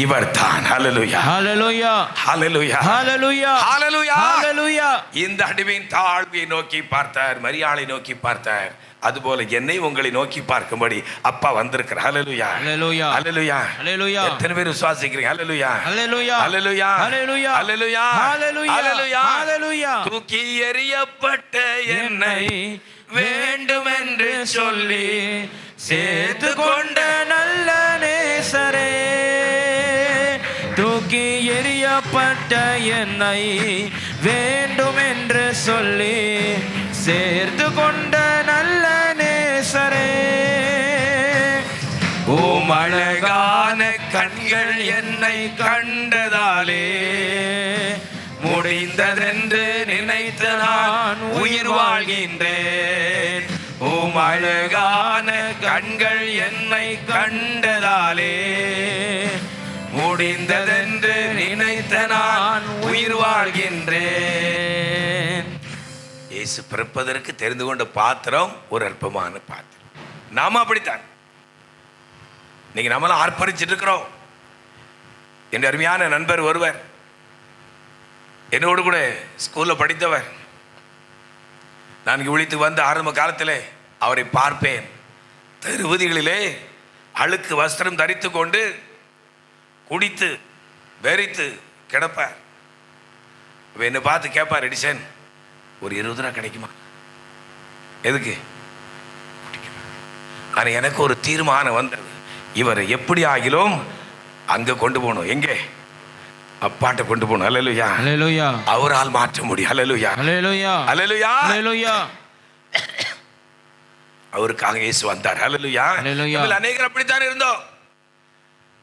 இவர் தான். ஹல்லேலூயா, ஹல்லேலூயா, ஹல்லேலூயா, ஹல்லேலூயா, ஹல்லேலூயா, ஹல்லேலூயா. இந்த அடிமையின் தாழ்வை நோக்கி பார்த்தார், மரியாளை நோக்கி பார்த்தார். அதுபோல என்னை உங்களை நோக்கி பார்க்கும்படி அப்பா வந்திருக்கிறார். ஹல்லேலூயா, ஹல்லேலூயா, ஹல்லேலூயா, ஹல்லேலூயா. எத்தனை பேர் விசுவாசிக்கிறீங்க? ஹல்லேலூயா, ஹல்லேலூயா, ஹல்லேலூயா, ஹல்லேலூயா, ஹல்லேலூயா, ஹல்லேலூயா, ஹல்லேலூயா, ஹல்லேலூயா. தூக்கி எறியப்பட்ட என்னை வேண்டும் என்று சொல்லி சேர்த்து கொண்ட நல்ல நேசரே, தூக்கி எறியப்பட்ட என்னை வேண்டும் என்று சொல்லி சேர்த்து கொண்ட நல்ல நேசரே, உம் அழகான கண்கள் என்னை கண்டதாலே முடிந்ததென்று நினைத்து நான் உயிர் வாழ்கின்றேன். உம் அழகான கண்கள் என்னை கண்டதாலே முடிந்ததென்று நினைத்த நான் உயிர் வாழ்கின்றேன். இயேசு பிறப்பதற்கு தெரிந்து கொண்ட பாத்திரம் ஒரு அற்பமான பாத்திரம். நாம அப்படித்தான். நீங்க நம்மளாம் ஆர்ப்பரிச்சிட்டு இருக்கிறோம். என் அருமையான நண்பர் ஒருவர், என்னோடு கூட ஸ்கூல்ல படித்தவர், நான் இங்கு விழித்து வந்த ஆரம்ப காலத்திலே அவரை பார்ப்பேன். தெருவதிகளிலே அழுக்கு வஸ்திரம் தரித்து கொண்டு குடித்து வெறித்து கிடப்பார். என்னை பார்த்து கேட்பார், எடிசன் ஒரு 20 ரூபா கிடைக்குமா? எதுக்கு? ஆனால் எனக்கு ஒரு தீர்மானம் வந்தது, இவரை எப்படி ஆகிலும் அங்க கொண்டு போகணும். எங்கே? அப்பாட்ட கொண்டு போகணும். அல்லேலூயா, அல்லேலூயா. அவரால் மாற்ற முடியும். அல்லேலூயா, அல்லேலூயா, அல்லேலூயா, அல்லேலூயா. அவருக்காக இயேசு வந்தார். அல்லேலூயா, அல்லேலூயா. நம்மள அநேகர் அப்படித்தான் இருந்தோம்.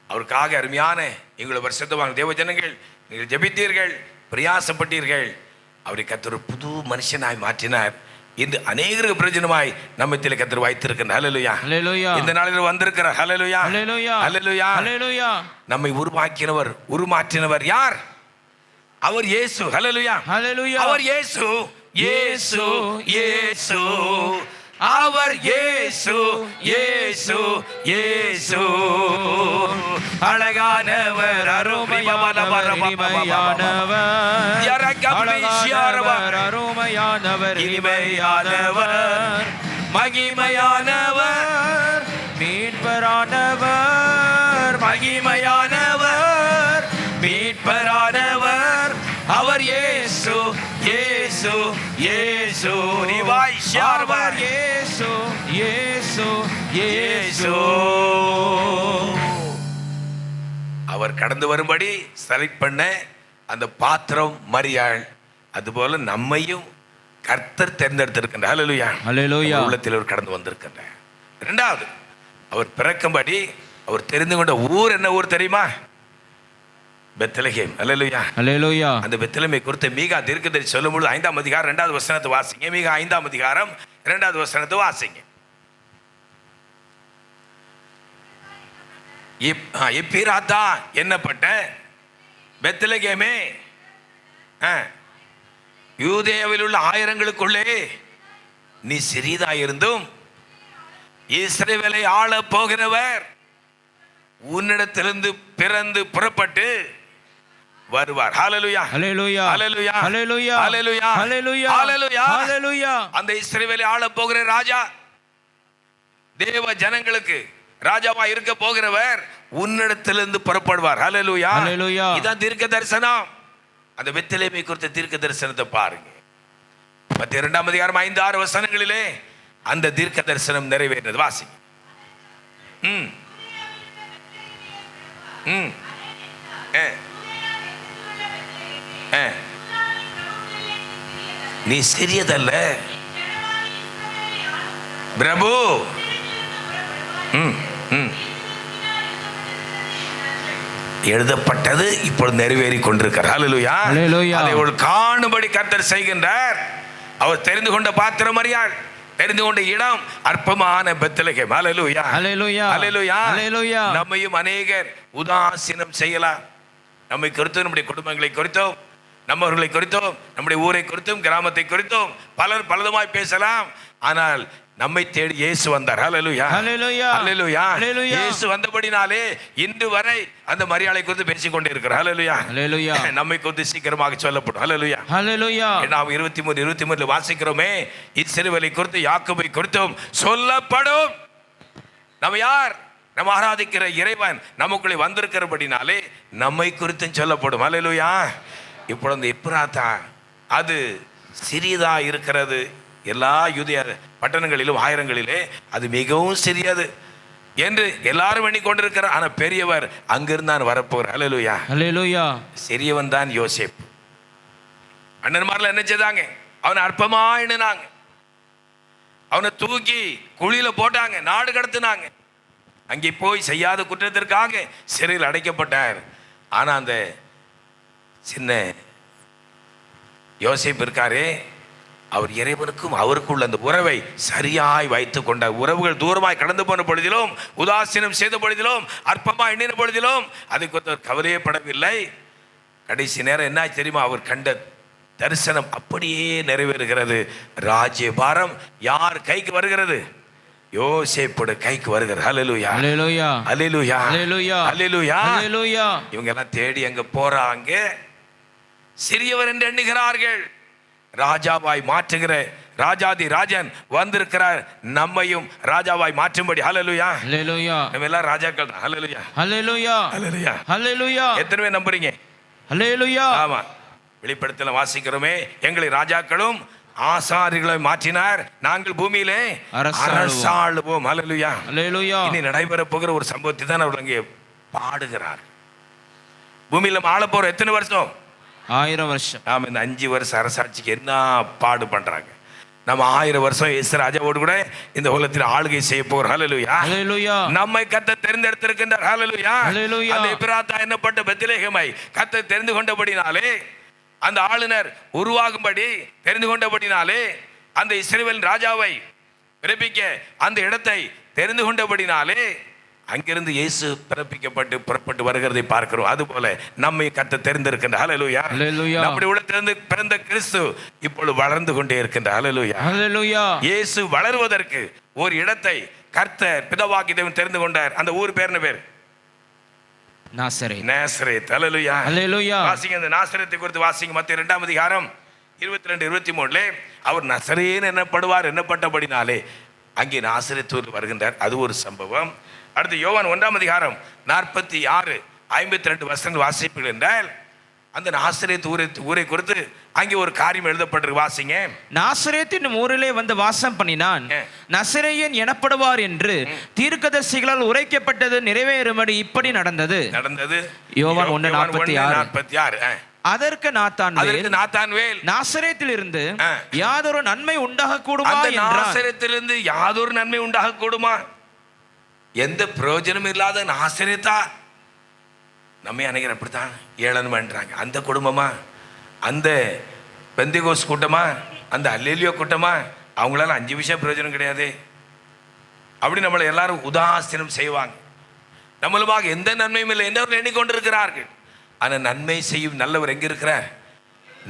அவருக்காக அருமையான எங்களை பரிசுத்தமான தேவ ஜனங்கள், நீங்கள் ஜெபித்தீர்கள், பிரயாசப்பட்டீர்கள். அவரை கர்த்தர் ஒரு புது மனுஷனாய் மாற்றினார். இந்த அநேகருக்கு பிரயோஜனமாய் நம்மத்திலே கர்த்தர் வைத்திருக்கிறார். ஹல்லேலூயா, ஹல்லேலூயா. இந்த நாளில் வந்திருக்கிறார். ஹல்லேலூயா, ஹல்லேலூயா, ஹல்லேலூயா, ஹல்லேலூயா. நம்மை உருவாக்கினவர், உருமாற்றினவர் யார்? அவர் இயேசு. ஹல்லேலூயா, ஹல்லேலூயா. அவர் இயேசு, இயேசு, இயேசு. அவர் இயேசு, இயேசு, இயேசு. அழகானவர், அருமையானவர், அருமையானவர், இனிமையானவர், மகிமையானவர், மீட்பரானவர், மகிமையானவர், மீட்பரானவர். அவர் இயேசு, இயேசு, இயேசு. அவர் இயேசு, இயேசு, இயேசு. அவர் கடந்து வரும்படி செலக்ட் பண்ண அந்த பாத்திரம் மரியாள். அதுபோல நம்மையும் கர்த்தர் தேர்ந்தெடுத்திருக்கின்றார். ஹல்லேலூயா, ஹல்லேலூயா. உள்ளத்தில் அவர் கடந்து வந்திருக்கின்றார். இரண்டாவது, அவர் பிறக்கும்படி அவர் தெரிந்து கொண்ட ஊர் என்ன ஊர் தெரியுமா? பெத்லகேம். அல்லேலூயா, அல்லேலூயா. அந்த பெத்லகேமை குறித்து மீகா தீர்க்கதரிசி சொல்லும்போது 5ஆம் அதிகாரம் 2வது வசனத்தை வாசிங்க. மீகா 5ஆம் அதிகாரம் 2வது வசனத்தை வாசிங்க. எப்பிராத்தா என்னப்பட்ட பெத்லகேமே, யூதேயாவில் உள்ள ஆயிரங்களுக்குள்ளே நீ சிறிதாயிருந்தும் இஸ்ரவேலை ஆள போகிறவர் உன்னிடத்திலிருந்து பிறந்து புறப்பட்டு வருவார். ஹல்லேலூயா, ஹல்லேலூயா, ஹல்லேலூயா, ஹல்லேலூயா, ஹல்லேலூயா, ஹல்லேலூயா, ஹல்லேலூயா, ஹல்லேலூயா. அந்த இஸ்ரவேலை ஆள போகிற ராஜா, தேவ ஜனங்களுக்கு ராஜாவா இருக்க போகிறவர் உன்னிடத்திலிருந்து புறப்படுவார். ஹல்லேலூயா, ஹல்லேலூயா. இதான் தீர்க்க தரிசனம். அந்த பெத்லகேமை குறித்த தீர்க்க தரிசனத்தை பாருங்க. 2ஆம் அதிகாரம் 5-6 வசனங்களிலே அந்த தீர்க்க தரிசனம் நிறைவேறினது. வாசிங்க. நீ சிறியதல்ல பிரபு. எழுதப்பட்டது இப்பொழுது நிறைவேறி கொண்டிருக்கிறார். ஹல்லேலூயா, ஹல்லேலூயா. அதை ஒரு காணும்படி கர்த்தர் செய்கின்றார். அவர் தெரிந்து கொண்ட பாத்திரம் மரியாள், தெரிந்து கொண்ட இடம் அற்பமான பெத்லகேம். ஹல்லேலூயா, ஹல்லேலூயா, ஹல்லேலூயா, ஹல்லேலூயா. நம்மையும் அநேகர் உதாசீனம் செய்யலாம். நம்மை குறித்தும், நம்முடைய குடும்பங்களை குறித்தும், நம்மவர்களை குறித்தும், நம்முடைய ஊரை குறித்தும், கிராமத்தை குறித்தும் பலர் பலதுமாய் பேசலாம். ஆனால் நம்மை தேடி இயேசு வந்தார். ஹல்லேலூயா, ஹல்லேலூயா, ஹல்லேலூயா, ஹல்லேலூயா. இயேசு வந்தபடினாலே இன்று வரை அந்த மரியாளை குறித்து பேசிக் கொண்டே இருக்கிறார். ஹல்லேலூயா, ஹல்லேலூயா. நம்மை குறித்து சீக்கிரமாக சொல்லப்படும். ஹல்லேலூயா, ஹல்லேலூயா. நாம் 23 வாசிக்கிறோமே, இஸ்ரவேலை குறித்து யாக்கோபை குறித்தும் சொல்லப்படும். நம்ம யார்? நம்ம ஆராதிக்கிற இறைவன் நமக்குள்ளே வந்திருக்கிறபடினாலே நம்மை குறித்தும் சொல்லப்படும். ஹல்லேலூயா. இப்பொழுது எப்பிராத்தா அது சிறிதா இருக்கிறது. எல்லா யூதேய பட்டணங்களிலும் ஆயிரங்களிலே அது மிகவும் சிறியது என்று எல்லாரும் எண்ணிக்கொண்டிருக்கிறார். ஆனால் பெரியவர் அங்கிருந்தான் வரப்போகிறார். அல்லேலூயா, அல்லேலூயா. சிறியவன் தான் யோசேப்பு. அண்ணன்மாரில் என்ன செய்தாங்க? அவனை அற்பமா எண்ணினாங்க. அவனை தூக்கி குழியில போட்டாங்க, நாடு கடத்தினாங்க. அங்கே போய் செய்யாத குற்றத்திற்காக சிறையில் அடைக்கப்பட்டார். ஆனா அந்த சின்ன யோசேப்பு இருக்காரே, அவர் இறைவனுக்கும் அவருக்குள்ள அந்த உறவை சரியாய் வைத்து கொண்டார். உறவுகள் தூரமாய் கடந்து போன பொழுதிலும், உதாசீனம் செய்த பொழுதிலும், அற்பமா எண்ணின பொழுதிலும் அதுக்கு அவர் கவலையே படவில்லை. கடைசி நேரம் என்ன தெரியுமா? அவர் கண்ட தரிசனம் அப்படியே நிறைவேறுகிறது. ராஜ்யபாரம் யார் கைக்கு வருகிறது? யோசேப்போட கைக்கு வருகிறது. ஹல்லேலூயா, அல்லேலூயா, அல்லேலூயா, அல்லேலூயா, அல்லேலூயா, அல்லேலூயா. இவங்க எல்லாம் தேடி எங்க போறாங்க? சிறியவர் என்று எண்ணுகிறார்கள். ராஜாவாய் மாற்றுகிற ராஜாதி ராஜன் வந்திருக்கிறார், நம்மையும் ராஜாவாய் மாற்றும்படி. ஹல்லேலூயா, அல்லேலூயா. நம்ம எல்லாம் ராஜாக்கள் தான். ஹல்லேலூயா, அல்லேலூயா, ஹல்லேலூயா, அல்லேலூயா. எத்தனை பேர் நம்புறீங்க? அல்லேலூயா. ஆமா, வெளிப்படுத்தல வாசிக்கிறோமே, எங்களை ராஜாக்களும் ஆசாரிகளை மாற்றினார், நாங்கள் பூமியிலே அரசாளுவோம். ஹல்லேலூயா, அல்லேலூயா. இனி நடைபெற போகிற ஒரு சம்பவத்தை தான் அவர் அங்கே பாடுகிறார். பூமியில ஆள போற எத்தனை வருஷம்? 1000 வருஷம். நாம இந்த 5 வருஷம் அரசாட்சிக்கு என்ன பாடு பண்றாங்க. நம்ம 1000 வருஷம் இயேசு ராஜாவோடு கூட இந்த உலகத்தில் ஆளுகை செய்ய போகிறோம். ஹல்லேலூயா, அல்லேலூயா. நம்மை கர்த்தர் தெரிந்தெடுத்திருக்கின்றார். ஹல்லேலூயா, அல்லேலூயா. அந்த எபிராத்தா என்னப்பட்ட பெத்லகேமை கர்த்தர் தெரிந்து கொண்டபடினாலே, அந்த ஆளுநர் உருவாகும்படி தெரிந்து கொண்டபடினாலே, அந்த இஸ்ரவேலின் ராஜாவை பிறப்பிக்க அந்த இடத்தை தெரிந்து கொண்டபடினாலே, அங்கிருந்து இயேசு பிறப்பிக்கப்பட்டு புறப்பட்டு வருகிறதை பார்க்கிறோம். அதுபோல நம்மை கர்த்தர் தெரிந்திருக்கின்றார். ஹல்லேலூயா, அல்லேலூயா. நம்முடைய உள்ளத்திலிருந்து பிறந்த கிறிஸ்து இப்பொழுது வளர்ந்து கொண்டே இருக்கின்றார். ஹல்லேலூயா, அல்லேலூயா. இயேசு வளருவதற்கு ஒரு இடத்தை கர்த்தர் பிதாவாகிய தேவன் தெரிந்து கொண்டார். அந்த ஊர் பேர் என்ன பேர்? நாசரேத். நாசரேத். ஹல்லேலூயா, அல்லேலூயா. வாசிங்க, அந்த நாசரேத்தை குறித்து வாசிங்க. மத்தேயு 2 அதிகாரம் 22-23 அவர் நசரேன் என்னப்படுவார் என்னப்பட்டபடினாலே அங்கே நாசரேத் வருகின்றார். அது ஒரு சம்பவம். அடுத்து யோவான் 1 அதிகாரம் 46-52 வசனங்கள் வாசிப்பீர்கள் என்றால், அந்த நாசரேத் ஊரை குறித்து அங்கே ஒரு காரியம் எழுதப்பட்டிருக்கு. வாசிங்க. நாசரேத் என்னும் ஊரிலே வந்து வாசம் பண்ணினான், நசரேயன் எனப்படுவார் என்று தீர்க்கதரிசிகளால் உரைக்கப்பட்டது நிறைவேறும்படி இப்படி நடந்தது. யோவான் 1:46. அதற்கு நாத்தான்வேல் நாசரேத்தில் இருந்து யாதொரு நன்மை உண்டாக கூடுமா என்றான். நாசரேத்திலிருந்து யாதொரு நன்மை உண்டாக கூடுமா? எந்த பிரயோஜனம் இல்லாத நாசரேத்தா? நம்ம அனைவரும் அப்படித்தான் ஏளனம் பண்றாங்க. அந்த குடும்பமா, அந்த பெந்தேகோஸ் கூட்டமா, அந்த அல்லேலியோ கூட்டமா, அவங்களால 5 விஷயம் பிரயோஜனம் கிடையாது. அப்படி நம்மளை எல்லாரும் உதாசீனம் செய்வாங்க. நம்மளுமாக எந்த நன்மையும் இல்லை என்று எண்ணிக்கொண்டிருக்கிறார்கள். ஆனால் நன்மை செய்யும் நல்லவர் எங்க இருக்கிறார்?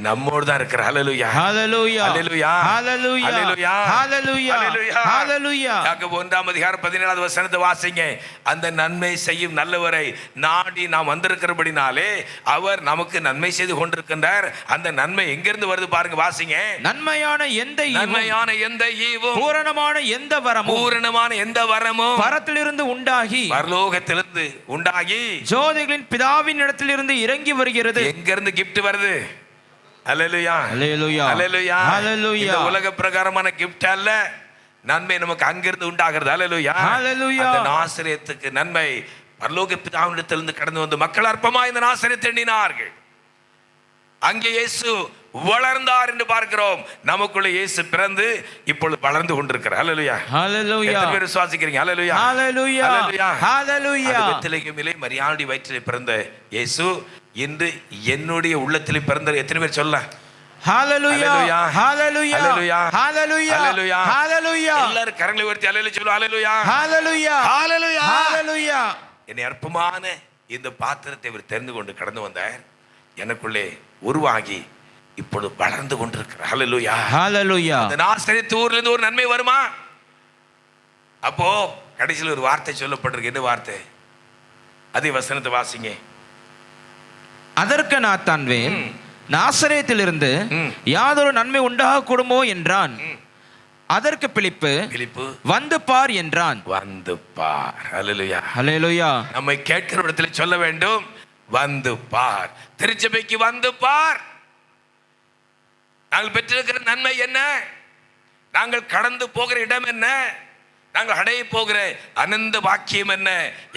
நம்மோடு தான் இருக்கிறார். ஹல்லேலூயா, ஹல்லேலூயா, ஹல்லேலூயா, ஹல்லேலூயா, ஹல்லேலூயா, ஹல்லேலூயா, ஹல்லேலூயா. யாக்கோபு 1 அதிகாரம் 17 வசனத்தை வாசிங்க. அந்த நன்மை செய்யும் நல்லவரை நாடி நாம் வந்திருக்கிறபடினாலே அவர் நமக்கு நன்மை செய்து கொண்டிருக்கின்றார். அந்த நன்மை எங்கிருந்து வருது பாருங்க, வாசிங்க. நன்மையான எந்த ஈவும் பூரணமான எந்த வரமும் பரத்திலிருந்து உண்டாகி, பரலோகத்திலிருந்து உண்டாகி, ஜோதிகளின் பிதாவின் இடத்திலிருந்து இறங்கி வருகிறது. எங்கிருந்து கிஃப்ட் வருது? அல்லேலூயா, அல்லேலூயா, அல்லேலூயா, அல்லேலூயா. இந்த உலக பிரகாரமான கிஃப்ட் அல்ல, நன்மை நமக்கு அங்கிருந்து உண்டாகிறது. அல்லேலூயா, அல்லேலூயா. அந்த நாசரேத்துக்கு நன்மை பரலோக பிதாவினிடத்திலிருந்து கடந்து வந்து மக்கள் அற்பமா இந்த நாசரேத்தை எண்ணினார்கள். அங்கே இயேசு வளர்ந்தார் என்று பார்க்கிறோம். நமக்குள்ள இயேசு பிறந்து இப்பொழுது வளர்ந்து கொண்டிருக்கிறார். ஹல்லேலூயா, ஹல்லேலூயா. எத்தனை பேர் விசுவாசிக்கிறீங்க? ஹல்லேலூயா, ஹல்லேலூயா, ஹல்லேலூயா, ஹல்லேலூயா. பெத்லகேமிலே மரியாளுடைய வயிற்றிலே பிறந்த இயேசு இன்று என்னுடைய உள்ளத்திலே பிறந்த எத்தனை பேர் சொல்லலாம்? ஹல்லேலூயா, ஹல்லேலூயா, ஹல்லேலூயா, ஹல்லேலூயா, ஹல்லேலூயா, ஹல்லேலூயா. எல்லாரும் கரங்களை உயர்த்தி ஹல்லேலூயா சொல்லுங்க. ஹல்லேலூயா, ஹல்லேலூயா, ஹல்லேலூயா, ஹல்லேலூயா. என்னை அற்பமான இந்த பாத்திரத்தை அவர் தெரிந்து கொண்டு கடந்து வந்தார். எனக்குள்ளே உருவாகி இப்பொழுது வளர்ந்து கொண்டிருக்கிறார். ஹல்லேலூயா, ஹல்லேலூயா. அந்த நாசரேத் ஊரிலிருந்து ஒரு நன்மை வருமா? அப்போ கடைசியில் ஒரு வார்த்தை சொல்லப்பட்டிருக்கு. என்ன வார்த்தை? அதே வசனத்தை வாசிங்க. அதற்கு நாத்தான்வேல் நாசரேத்திலிருந்து யாதொரு நன்மை உண்டாக கூடுமோ என்றான். அதற்கு பிலிப்பு வந்து பார் என்றான். வந்து பார். ஹல்லேலூயா, ஹல்லேலூயா. நம்மை கேட்கிற இடத்துல சொல்ல வேண்டும், வந்து பார். திருச்சபைக்கு வந்து பார். நாங்கள் பெற்றிருக்கிற நன்மை என்ன? நாங்கள் கடந்து போகிற இடம் என்ன, நாங்கள் அடைய போகிற அனந்த பாக்கியம் என்ன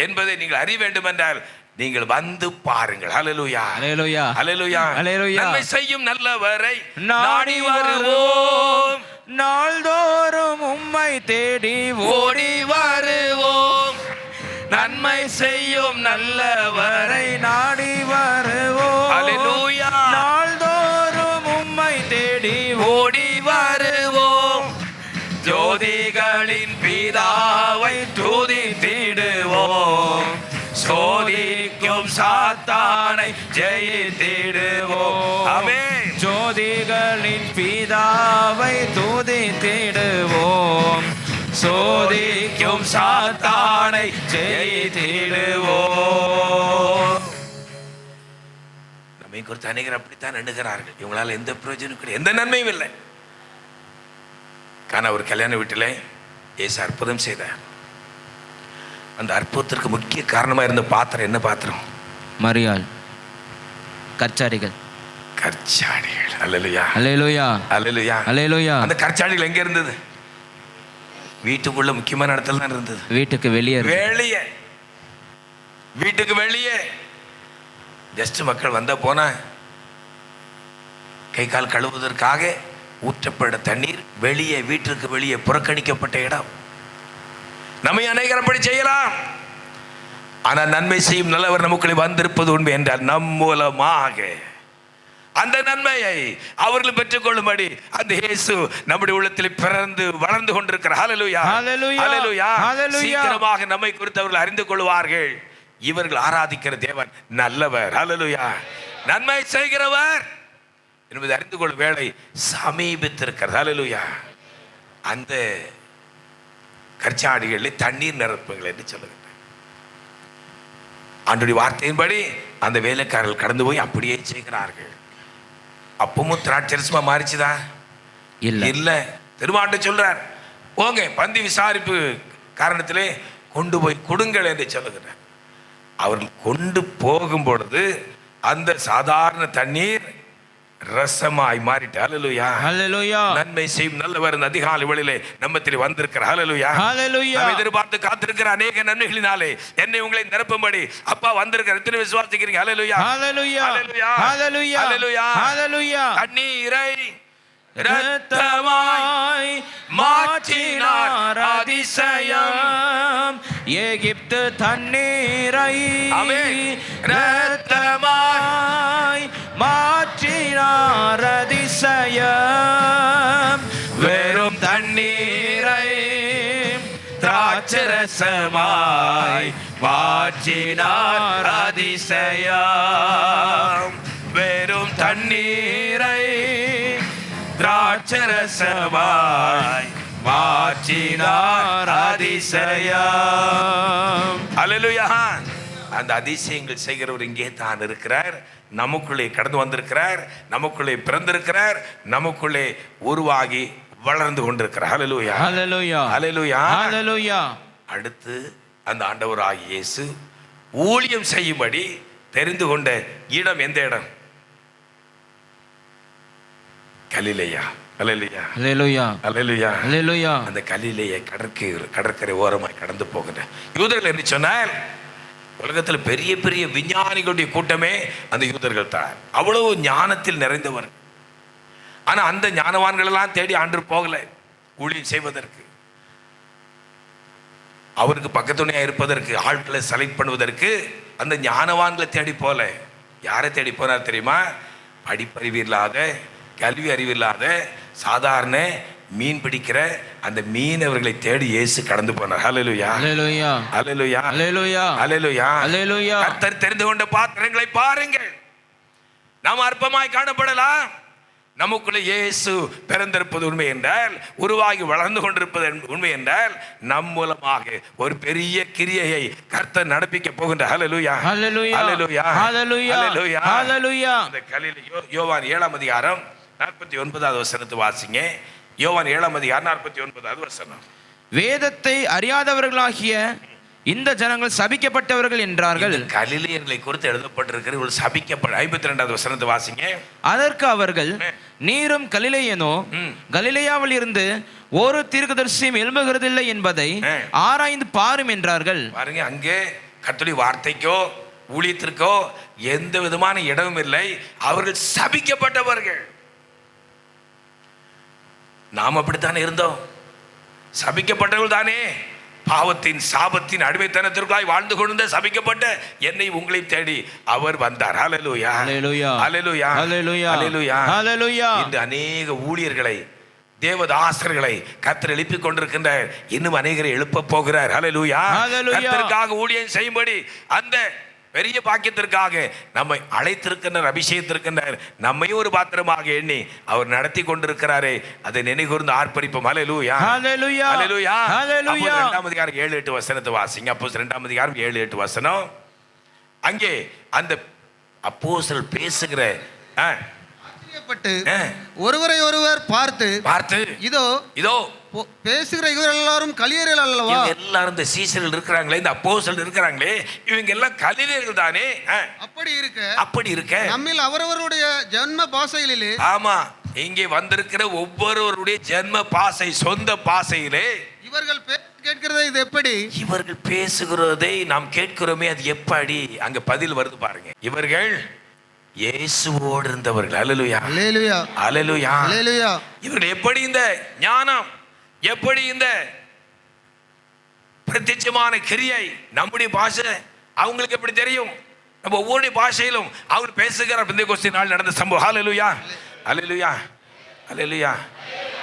என்பதை நீங்கள் அறிய வேண்டும் என்றால் நீங்கள் வந்து பாருங்கள். ஹல்லேலூயா, ஹல்லேலூயா, ஹல்லேலூயா, ஹல்லேலூயா. நன்மை செய்யும் நல்லவரை நாடி வருவோம், நாள்தோறும் உம்மை தேடி ஓடி வருவோம். நன்மை செய்யும் நல்லவரை நாடி வருவோம். ஹல்லேலூயா, நாள்தோறும் உம்மை தேடி ஓடி வருவோம். ஜோதிகளின் பிதாவை துதித்திடுவோம். சோதிக்கும் சாத்தானை ஜெயித்திடுவோம். ஆமென். ஜோதிகளின் பிதாவை துதித்திடுவோம். சோதிக்கும் சாத்தானை ஜெயித்திடுவோம். நம்மை குறித்து அநேகர் அப்படித்தான் எண்ணுகிறார்கள். இவங்களால எந்த பிரயோஜனம் கிடையாது, எந்த நன்மையும் இல்லை. காண ஒரு கல்யாண வீட்டில் இயேசு அற்புதம் செய்தார். அந்த அற்புதத்திற்கு முக்கிய காரணமாக இருந்த பாத்திரம் என்ன பாத்திரம்? மரியாள், கற்சாடிகள். கற்சாடிகள். அல்லேலூயா, அல்லேலூயா, அல்லேலூயா, அல்லேலூயா. அந்த கற்சாடிகள் எங்க இருந்தது? வீட்டுக்குள்ள முக்கியமான இடத்துல தான் இருந்தது. வீட்டுக்கு வெளியே வெளியே, வீட்டுக்கு வெளியே ஜஸ்ட் மக்கள் வந்த போனா கை கால் கழுவுவதற்காக ஊற்றப்பட்ட தண்ணீர் வெளியே, வீட்டிற்கு வெளியே புறக்கணிக்கப்பட்ட இடம். நம்மை அநேகர் அப்படி செய்யலாம். ஆனால் நன்மை செய்யும் நல்லவர் நமக்குள்ளே வந்திருப்பது உண்மை என்றால் நம் மூலமாக அந்த நன்மையை அவர்கள் பெற்றுக்கொள்ளும்படி அந்த இயேசு நம்முடைய உள்ளத்தில் பிறந்து வளர்ந்து கொண்டிருக்கிறார். ஹல்லேலூயா, ஹல்லேலூயா, ஹல்லேலூயா. ஹல்லேலூயா. சீக்கிரமாக நம்மை குறித்து அவர்கள் அறிந்து கொள்வார்கள். இவர்கள் ஆராதிக்கிற தேவன் நல்லவர். ஹல்லேலூயா, நன்மை செய்கிறவர் என்பதை அறிந்து கொள்ளும் வேளை சமீபித்திருக்கிறது. ஹல்லேலூயா. அந்த கற்சாடிகளில் தண்ணீர் நிரப்புங்கள் என்று சொல்லுங்கள். ஆண்டவருடைய வார்த்தையின்படி அந்த வேலைக்காரர்கள் கடந்து போய் அப்படியே செய்கிறார்கள். அப்பமும் திராட்சரசமா மாறிச்சுதா? இல்ல. திருமாண்ட சொல்றார், போங்க பந்தி விசாரிப்பு காரணத்திலே கொண்டு போய் கொடுங்கள் என்று சொல்லுகிறார். அவர்கள் கொண்டு போகும் பொழுது அந்த சாதாரண தண்ணீர் ரசமாய் மாறிட்டு. ஹல்லேலூயா, ஹல்லேலூயா. நன்மை செய்யும் நல்லவர் இந்த அதிகாலை வேளையிலே நம்மத்திலே வந்திருக்கிறார். ஹல்லேலூயா, ஹல்லேலூயா. நாம் எதிர்பார்த்து காத்திருக்கிற அநேக நன்மைகளினாலே என்னை உங்களை நிரப்பும்படி அப்பா வந்திருக்கிற எத்தனை விசுவாசிக்கிறீங்க? ஹல்லேலூயா, ஹல்லேலூயா, ஹல்லேலூயா, ஹல்லேலூயா, ஹல்லேலூயா, ஹல்லேலூயா. தண்ணீரை இரத்தமாய் மாற்றினார் அதிசயம். எகிப்து தண்ணீரை ஆமென். இரத்தமாய் மாற்றினார் அதிசயம். வெறும் தண்ணீரை திராட்சரசமாய் மாற்றினார் அதிசயம். வெறும் தண்ணீரை திராட்சரசமாய் மாற்றினார் அதிசயம். அல்லேலூயா. அந்த அதிசயங்கள் செய்கிறவர் இங்கே தான் இருக்கிறார். நமக்குள்ளே கடந்து வந்திருக்கிறார், நமக்குள்ளே பிறந்திருக்கிறார், நமக்குள்ளே உருவாகி வளர்ந்து கொண்டிருக்கிறார். ஹல்லேலூயா, ஹல்லேலூயா, ஹல்லேலூயா, ஹல்லேலூயா. அடுத்து அந்த ஆண்டவராகிய இயேசு ஊழியம் செய்யும்படி தெரிந்து கொண்ட இடம் எந்த இடம்? கலிலேயா. அல்லேலூயா, ஹல்லேலூயா, அல்லேலூயா, ஹல்லேலூயா. அந்த கலிலேய கடற்கரை ஓரமாய் கடந்து போகிற யூதர்கள் என்று சொன்னால் உலகத்தில் பெரிய பெரிய விஞ்ஞானிகளுடைய கூட்டமே அந்த யூதர்கள் தான். அவ்வளவு ஞானத்தில் நிறைந்தவர். ஆனா அந்த ஞானவான்கள் எல்லாம் தேடி ஆண்டு போகல ஊழியம் செய்வதற்கு, அவருக்கு பக்கத்துணையா இருப்பதற்கு, ஆட்களை செலக்ட் பண்ணுவதற்கு அந்த ஞானவான்களை தேடி போல. யாரை தேடி போனார் தெரியுமா? படிப்பறிவு இல்லாத, கல்வி அறிவு இல்லாத, சாதாரண மீன் பிடிக்கிற அந்த மீனவர்களை தேடி இயேசு கடந்து போனார். ஹல்லேலூயா, ஹல்லேலூயா, ஹல்லேலூயா, ஹல்லேலூயா, ஹல்லேலூயா, ஹல்லேலூயா. கர்த்தர் தெரிந்து கொண்ட பாத்திரங்களை பாருங்கள். நாம் அற்பமாய் காணப்படலாம், நமக்குள்ளே இயேசு பிறந்திருப்பது உண்மை என்றால், உருவாகி வளர்ந்து கொண்டிருப்பது உண்மை என்றால், நம் மூலமாக ஒரு பெரிய கிரியையை கர்த்தர் நடப்பிக்க போகின்றார். ஹல்லேலூயா, ஹல்லேலூயா, ஹல்லேலூயா, ஹல்லேலூயா, ஹல்லேலூயா, ஹல்லேலூயா. அந்த யோவான் 7ஆம் அதிகாரம் 49வது வசனத்தை வாசிங்க. யோவான் 7ஆம் அதிகாரம் 49வது வசனம். வேதத்தை அறியாதவர்களாகிய இந்த ஜனங்கள் சபிக்கப்பட்டவர்கள் என்றார்கள். இந்த கலிலேயர்களை குறித்து எழுதப்பட்டிருக்கிற ஒரு சபிக்கப்பட்ட 52வது வசனத்தை வாசிங்க. அதற்கு அவர்கள், நீரும் கலிலேயனோ, கலிலேயாவில் இருந்து ஒரு தீர்க்கதரிசியும் எழும்புகிறதில்லை என்பதை ஆராய்ந்து பாரும் என்றார்கள். பாருங்க, அங்கே கர்த்தருடைய வார்த்தைக்கோ ஊழியத்திற்கோ எந்த விதமான இடமும் இல்லை. அவர்கள் சபிக்கப்பட்டவர்கள். நாம் அப்படித்தானே இருந்தோம், சபிக்கப்பட்டவர்கள் தானே. பாவத்தின் சாபத்தின் அடிமைத்தனத்திற்குள்ளாய் வாழ்ந்து கொண்ட சபிக்கப்பட்ட என்னை உங்களை தேடி அவர் வந்தார். ஹல்லேலூயா, ஹல்லேலூயா, ஹல்லேலூயா, ஹல்லேலூயா, ஹல்லேலூயா, ஹல்லேலூயா. இந்த அநேக ஊழியர்களை, தேவதாசர்களை கர்த்தர் எழுப்பிக் கொண்டிருக்கின்றார். இன்னும் அநேகரை எழுப்ப போகிறார். ஹல்லேலூயா, ஹல்லேலூயா. கர்த்தருக்காக ஊழியம் செய்யும்படி அந்த பெரிய பாக்கியத்திற்காக நம்மை அழைத்திருக்கின்றார், அபிஷேகத்திருக்கின்றார். நம்மையும் ஒரு பாத்திரமாக எண்ணி அவர் நடத்தி கொண்டிருக்கிறாரே, அதை நினைகூர்ந்து ஆர்ப்பரிப்போம். ஹல்லேலூயா, ஹல்லேலூயா, ஹல்லேலூயா, ஹல்லேலூயா. 2ஆம் அதிகாரம் 7-8 வசனத்தை வாசிங்க. அப்போஸ்தலர் 2ஆம் அதிகாரம் 7-8 வசனம். அங்கே அந்த அப்போஸ்தலர் பேசுகிற ஆச்சரியப்பட்டு ஒருவரை ஒருவர் பார்த்து இதோ இதோ பேசுகிற இவர் எல்லாரும் கலிலேயர்கள் அல்லவா? எல்லாரும் இந்த சீசர்கள் இருக்கிறாங்களே, இந்த அப்போஸ்தலர் இருக்கிறாங்களே, இவங்க எல்லாம் கலிலேயர்கள் தானே. அப்படி இருக்க நம்மில் அவரவருடைய ஜென்ம பாஷையிலே, ஆமா, இங்கே வந்திருக்கிற ஒவ்வொருவருடைய ஜென்ம பாஷை, சொந்த பாஷையிலே இவர்கள் கேட்கிறதை இது எப்படி? இவர்கள் பேசுகிறதை நாம் கேட்கிறோமே, அது எப்படி? அங்க பதில் வருது பாருங்க. இவர்கள் இயேசுவோடு இருந்தவர்கள். ஹல்லேலூயா, ஹல்லேலூயா, ஹல்லேலூயா, ஹல்லேலூயா. இவர்கள் எப்படி இந்த ஞானம், எப்படி இந்த பிரத்யட்சமான கிரியை, நம்முடைய பாஷை அவங்களுக்கு எப்படி தெரியும்? நம்ம ஒவ்வொரு பாஷையிலும் அவர் பேசுகிறார். பெந்தெகோஸ்தே நாள் நடந்த சம்பவம். ஹல்லேலூயா, ஹல்லேலூயா, ஹல்லேலூயா,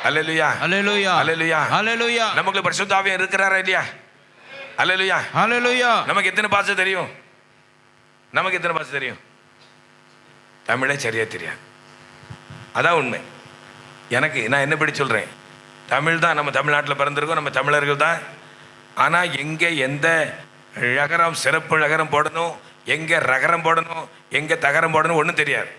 ஹல்லேலூயா, ஹல்லேலூயா, ஹல்லேலூயா, ஹல்லேலூயா. நமக்கு பரிசுத்த ஆவியானவர் இருக்கிறாரா இல்லையா? ஹல்லேலூயா, ஹல்லேலூயா. நமக்கு எத்தனை பாஷை தெரியும்? நமக்கு எத்தனை பாஷை தெரியும்? தமிழே சரியா தெரியாது. அதான் உண்மை. எனக்கு நான் என்ன படி சொல்றேன், தமிழ் தான், நம்ம தமிழ்நாட்டில் பிறந்திருக்கோம், நம்ம தமிழர்கள் தான். ஆனால் எங்கே எந்த ழகரம், சிறப்பு ழகரம் போடணும், எங்கே ரகரம் போடணும், எங்கே தகரம் போடணும் ஒன்றும் தெரியாது.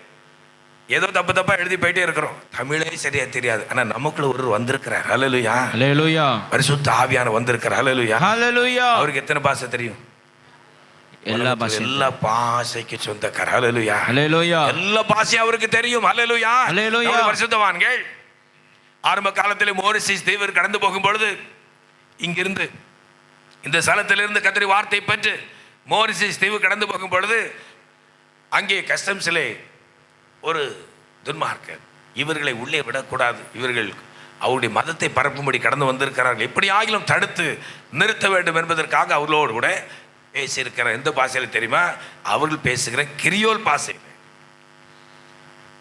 ஏதோ தப்பு தப்பா எழுதி போயிட்டே இருக்கிறோம். தமிழே சரியா தெரியாது. ஆனால் நமக்குள்ள ஒருவர் வந்திருக்கிறார். ஹல்லேலூயா, ஹல்லேலூயா. பரிசுத்த ஆவியானவர் வந்திருக்கிறார். ஹல்லேலூயா, ஹல்லேலூயா. அவருக்கு எத்தனை பாஷை தெரியும்? எல்லா பாஷையும், எல்லா பாஷைக்கு சொந்தக்காரர். ஹல்லேலூயா, ஹல்லேலூயா. எல்லா பாஷையும் அவருக்கு தெரியும். ஹல்லேலூயா, ஹல்லேலூயா. பரிசுத்தவான்கள் ஆரம்ப காலத்தில் மோரிஷியஸ் தீவில் கடந்து போகும் பொழுது, இங்கிருந்து இந்த ஸ்தலத்திலிருந்து கர்த்தருடைய வார்த்தை பெற்று மோரிஷியஸ் தீவு கடந்து போகும் பொழுது, அங்கே கஸ்டம்ஸிலே ஒரு துன்மார்க்கர் இவர்களை உள்ளே விடக்கூடாது, இவர்கள் அவருடைய மதத்தை பரப்பும்படி கடந்து வந்திருக்கிறார்கள், எப்படி ஆகிலும் தடுத்து நிறுத்த வேண்டும் என்பதற்காக அவர்களோடு கூட பேசியிருக்கிற எந்த பாஷையில் தெரியுமா? அவர்கள் பேசுகிற கிரியோல் பாஷை.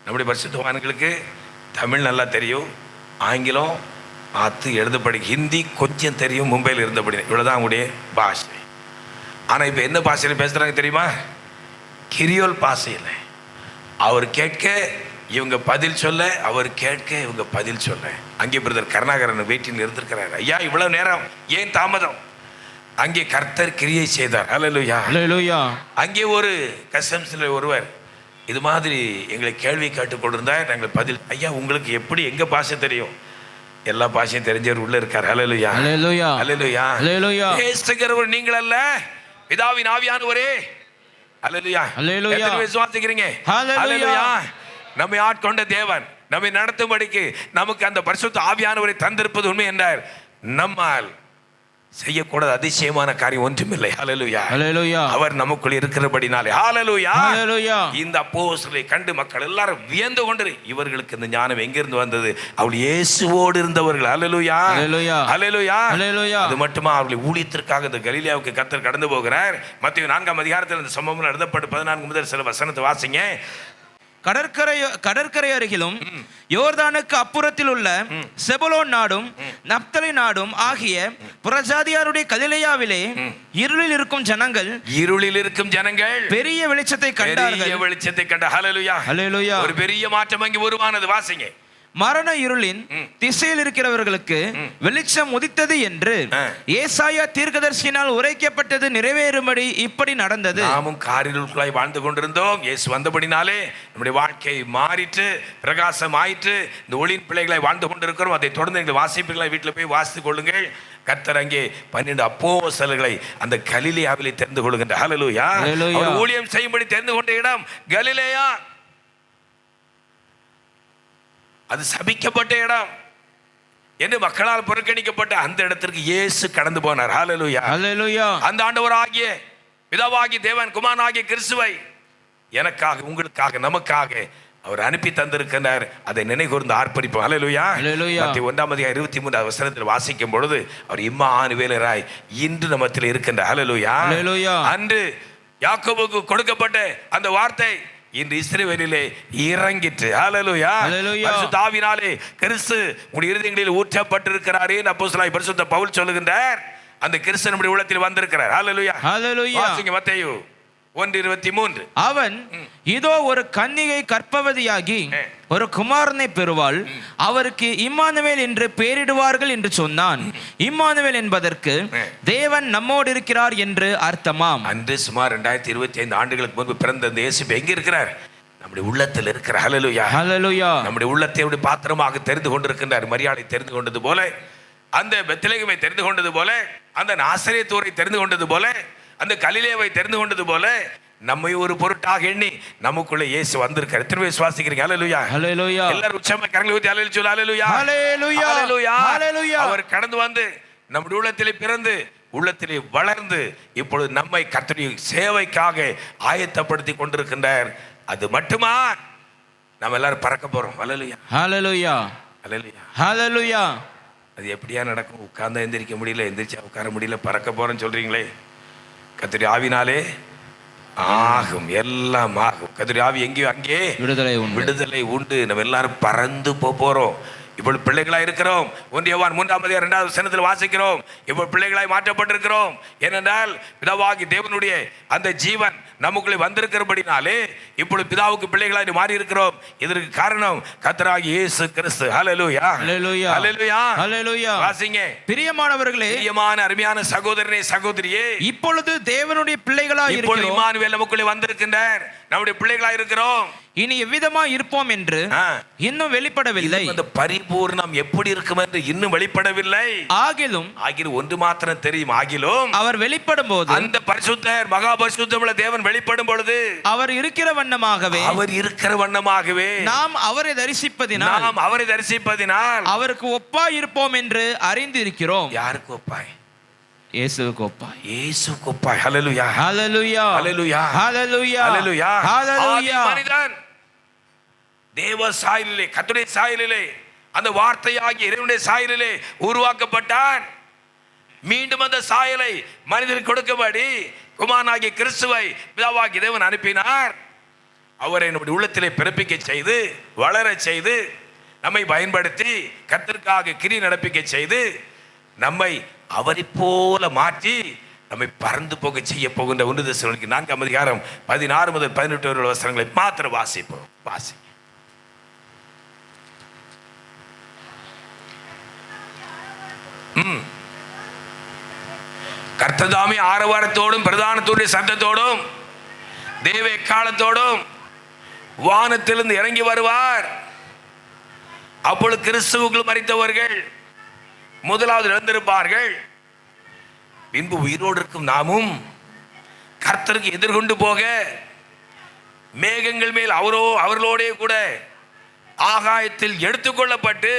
நம்முடைய பரிசுத்தவான்களுக்கு தமிழ் நல்லா தெரியும், ஆங்கிலம் பார்த்து எழுதப்படி, ஹிந்தி கொஞ்சம் தெரியும், மும்பையில் இருந்தபடி, இவ்வளோதான் அவங்களுடைய பாஷை. ஆனால் இப்போ என்ன பாஷையில் பேசுகிறாங்க தெரியுமா? கிரியோல் பாஷையில். அவர் கேட்க இவங்க பதில் சொல்ல, அவர் கேட்க இவங்க பதில் சொல்ல. அங்கே பிரதர் கருணாகரன் வீட்டில் இருந்திருக்கிறார். ஐயா, இவ்வளவு நேரம் ஏன் தாமதம்? அங்கே கர்த்தர் கிரியை செய்தார். ஹல்லேலூயா, ஹல்லேலூயா. அங்கே ஒரு கஸ்டம்ஸில் ஒருவர் இது மாதிரி எங்களை கேள்வி கேட்டுக் கொண்டிருந்தார். நாங்கள் பதில், ஐயா உங்களுக்கு எப்படி எங்க பாஷை தெரியும்? எல்லா பாஷையும் தெரிஞ்சவர் உள்ள இருக்கார். ஹல்லேலூயா, ஹல்லேலூயா, ஹல்லேலூயா, ஹல்லேலூயா. பேசுகிறவர் நீங்கள் அல்ல, பிதாவின் ஆவியானவரே. ஹல்லேலூயா, ஹல்லேலூயா. எத்தனை விசுவாசிக்கிறீங்க? ஹல்லேலூயா. நம்மை ஆட்கொண்ட தேவன் நம்மை நடத்தும்படிக்கு நமக்கு அந்த பரிசுத்த ஆவியானவரை தந்திருப்பது உண்மை என்றார். நம்மால் செய்யக்கூடாத அதிசயமான காரியம் ஒன்றுமில்லை. ஹல்லேலூயா, ஹல்லேலூயா. அவர் நமக்குள் இருக்கிறபடினாலே. ஹல்லேலூயா, ஹல்லேலூயா. இந்த அப்போஸ்தலரை கண்டு மக்கள் எல்லாரும் வியந்து கொண்டு, இவர்களுக்கு இந்த ஞானம் எங்கிருந்து வந்தது? அவள் இயேசுவோடு இருந்தவர்கள். ஹல்லேலூயா, ஹல்லேலூயா, ஹல்லேலூயா, ஹல்லேலூயா. அது மட்டுமா, அவர்களை ஊழியத்திற்காக இந்த கலிலேயாவுக்கு கர்த்தர் கடந்து போகிறார். மத்தேயு 4ஆம் அதிகாரத்தில் இந்த சம்பவம் எழுதப்பட்டு 14 முதல் சில வசனத்தை வாசிங்க. கடற்கரை அருகிலும் யோர்தானுக்கு அப்புறத்தில் உள்ள செபுலோன் நாடும் நப்தலி நாடும் ஆகிய புறஜாதியாருடைய கலிலேயாவிலே இருளில் இருக்கும் ஜனங்கள் பெரிய வெளிச்சத்தை கண்டார்கள். வெளிச்சத்தை கண்ட. ஹல்லேலூயா, ஹல்லேலூயா. ஒரு பெரிய மாற்றம் அங்கே உருவானது. வாசிங்க. மரண இருளின் திசையில் இருக்கிறவர்களுக்கு வெளிச்சம் உதித்தது என்று ஏசாயா தீர்க்கதரிசியினால் உரைக்கப்பட்டது நிறைவேறும்படி இப்படி நடந்தது. நாமும் காரிருளாய் வாழ்ந்து கொண்டிருந்தோம். இயேசு வந்தபடினாலே நம்முடைய வாழ்க்கை மாறிட்டு பிரகாசம் ஆயிற்று. இந்த ஒளியின் பிள்ளைகளை வாழ்ந்து கொண்டிருக்கிறோம். அதை தொடர்ந்து எங்கள் வாசிப்புகளை வீட்டில் போய் வாசித்துக் கொள்ளுங்கள். கர்த்தர் அங்கே 12 அப்போஸ்தலர்களை அந்த கலிலேயாவிலே தெரிந்து கொள்ளுகின்ற ஹல்லேலூயா. அவர் ஊழியம் செய்யும்படி தெரிந்து கொண்ட இடம் கலிலேயா. அது சபிக்கப்பட்ட இடம் என்று மக்களால் புறக்கணிக்கப்பட்ட அந்த இடத்திற்கு இயேசு கடந்து போனார். ஹல்லேலூயா, ஹல்லேலூயா. அந்த ஆண்டவராகிய பிதாவாகிய தேவன் குமாரனாகிய கிறிஸ்துவை எனக்காக உங்களுக்காக நமக்காக அவர் அனுப்பி தந்திருக்கிறார். அதை நினைகூர்ந்து ஆர்ப்பரிப்போம். ஹல்லேலூயா. மத்தேயு 1:23 வாசிக்கும் பொழுது அவர் இம்மானுவேலராய் இன்று நம்மத்தில் இருக்கின்றார். ஹல்லேலூயா. அன்று யாக்கோபுக்கு கொடுக்கப்பட்ட அந்த வார்த்தை இன்று இஸ்ரவேலிலே இறங்கிற்று. ஹல்லேலூயா. பரிசுத்த ஆவியினாலே கிறிஸ்து உங்களுடைய இருதயங்களில் ஊற்றப்பட்டிருக்கிறாரே அப்போஸ்தலனாகிய பரிசுத்த பவுல் சொல்லுகின்றார். அந்த கிறிஸ்து நம்முடைய உள்ளத்தில் வந்திருக்கிறார். ஹல்லேலூயா. வாசிங்க மத்தேயு 1:23. அவன் இதோ ஒரு கன்னிகை கற்பவதியாகி ஒரு குமாரனை பெறுவாள், அவருக்கு இம்மானுவேல் என்று பெயரிடுவார்கள் என்று சொன்னான். இம்மானுவேல் என்பதற்கு தேவன் நம்மோடு இருக்கிறார் என்று அர்த்தமாம். அன்று சுமார் 2025 ஆண்டுகளுக்கு முன்பு பிறந்த இந்த இயேசு எங்க இருக்கிறார்? நம்முடைய உள்ளத்தில் இருக்கிறார். ஹல்லேலூயா, ஹல்லேலூயா. நம்முடைய உள்ளத்தை ஒரு பாத்திரமாக தெரிந்து கொண்டிருக்கின்றார். மரியாதை தெரிந்து கொண்டது போல, அந்த பெத்லகேமை தெரிந்து கொண்டது போல, அந்த நாசரேத்தூரை தெரிந்து கொண்டது போல, அந்த கலிலேயாவை தெரிந்து கொண்டது போல நம்மை ஒரு பொருட்டாக எண்ணி நமக்குள்ள இயேசு வந்திருக்கார். எத்தனை பேர் விசுவாசிக்கிறீங்க? ஹல்லேலூயா, ஹல்லேலூயா. எல்லாரும் உச்சமா கரங்களை ஊதி ஹல்லேலூயா சொல்லு. ஹல்லேலூயா, ஹல்லேலூயா, ஹல்லேலூயா, ஹல்லேலூயா. அவர் கடந்து வந்து நம்முடைய உள்ளத்திலே பிறந்து உள்ளத்திலே வளர்ந்து இப்பொழுது நம்மை கர்த்தருடைய சேவைக்காக ஆயத்தப்படுத்தி கொண்டிருக்கின்றார். அது மட்டுமா, நம்ம எல்லாரும் பறக்க போறோம். ஹல்லேலூயா, ஹல்லேலூயா, ஹல்லேலூயா, ஹல்லேலூயா. அது எப்படியா நடக்கும்? உட்கார்ந்தா எந்திரிக்க முடியல, எந்திரிச்சா உட்கார முடியல, பறக்க போறேன்னு சொல்றீங்களே. கர்த்தருடைய ஆவினாலே ஆகும், எல்லாம் ஆகும். கர்த்தருடைய ஆவி எங்கேயோ அங்கே விடுதலை உண்டு. நம்ம எல்லாரும் பறந்து போறோம். இப்பொழுது பிள்ளைகளாய் இருக்கிறோம். 1 யோவான் 3:2 வாசிக்கிறோம். இப்போ பிள்ளைகளாய் மாற்றப்பட்டிருக்கிறோம். ஏனென்றால் பிதாவாகி தேவனுடைய அந்த ஜீவன் நமக்குள்ளே வந்திருக்கிறபடினாலே இப்பொழுது பிதாவுக்கு பிள்ளைகளாய் மாறி இருக்கிறோம். இதற்கு காரணம் கர்த்தராகிய இயேசு கிறிஸ்து. ஹல்லேலூயா, ஹல்லேலூயா, ஹல்லேலூயா, ஹல்லேலூயா. வாசிங்க. பிரியமானவர்களே, பிரியமான அருமையான சகோதரனே சகோதரியே, இப்பொழுது தேவனுடைய பிள்ளைகளாய் இருக்கிறோம். இப்பொழுது இம்மானுவேல் நமக்குள்ளே வந்திருக்கின்றார். நம்முடைய பிள்ளைகளாய் இருக்கிறோம். இனி எவ்விதமா இருப்போம் என்று இன்னும் வெளிப்படவில்லை. அந்த பரிபூர்ணம் எப்படி இருக்கும் என்று இன்னும் வெளிப்படவில்லை. ஆகிலும் ஒன்று மாத்திரம் தெரியும். ஆகிலும் அவர் வெளிப்படும் போது, அந்த பரிசுத்தர் மகா பரிசுத்தமுள்ள தேவன் வெளிப்படும் பொழுது அவர் இருக்கிற வண்ணமாகவே நாம் அவரை தரிசிப்பதினால் அவருக்கு ஒப்பாய் இருப்போம் என்று அறிந்திருக்கிறோம். யாருக்கு ஒப்பாய்? இயேசுவுக்கு ஒப்பாய். இயேசுவுக்கு ஒப்பாய். ஹல்லேலூயா, ஹல்லேலூயா, ஹல்லேலூயா, ஹல்லேலூயா, ஹல்லேலூயா, ஹல்லேலூயா. மனிதன் தேவ சாயலிலே, கர்த்தருடைய சாயலிலே, அந்த வார்த்தையாகிய இறைவனுடைய சாயலிலே உருவாக்கப்பட்டான். மீண்டும் அந்த சாயலை மனிதனுக்கு கொடுக்கும்படி குமாரனாகிய கிறிஸ்துவை பிதாவாகிய தேவன் அனுப்பினார். அவரை நம்முடைய உள்ளத்திலே பிறப்பிக்க செய்து வளர செய்து நம்மை பயன்படுத்தி கர்த்தருக்காக கிரியை நடப்பிக்க செய்து நம்மை அவரை போல மாற்றி நம்மை பறந்து போக செய்ய போகின்ற 1 தெசலோனிக்கேயர் 4:16 முதல் 18 வசனங்களை மாத்திரம் வாசிப்போம். வாசி. கர்த்ததாமே ஆரவாரத்தோடும் பிரதானத்துடைய சத்தத்தோடும் தேவ எக்காலத்தோடும் வானத்திலிருந்து இறங்கி வருவார். அப்பொழுது கிறிஸ்துவுக்குள் மரித்தவர்கள் முதலாவது எழுந்திருப்பார்கள். பின்பு உயிரோடு இருக்கும் நாமும் கர்த்தருக்கு எதிர்கொண்டு போக மேகங்கள் மேல் அவர்களோடே கூட ஆகாயத்தில் எடுத்துக்கொள்ளப்பட்டு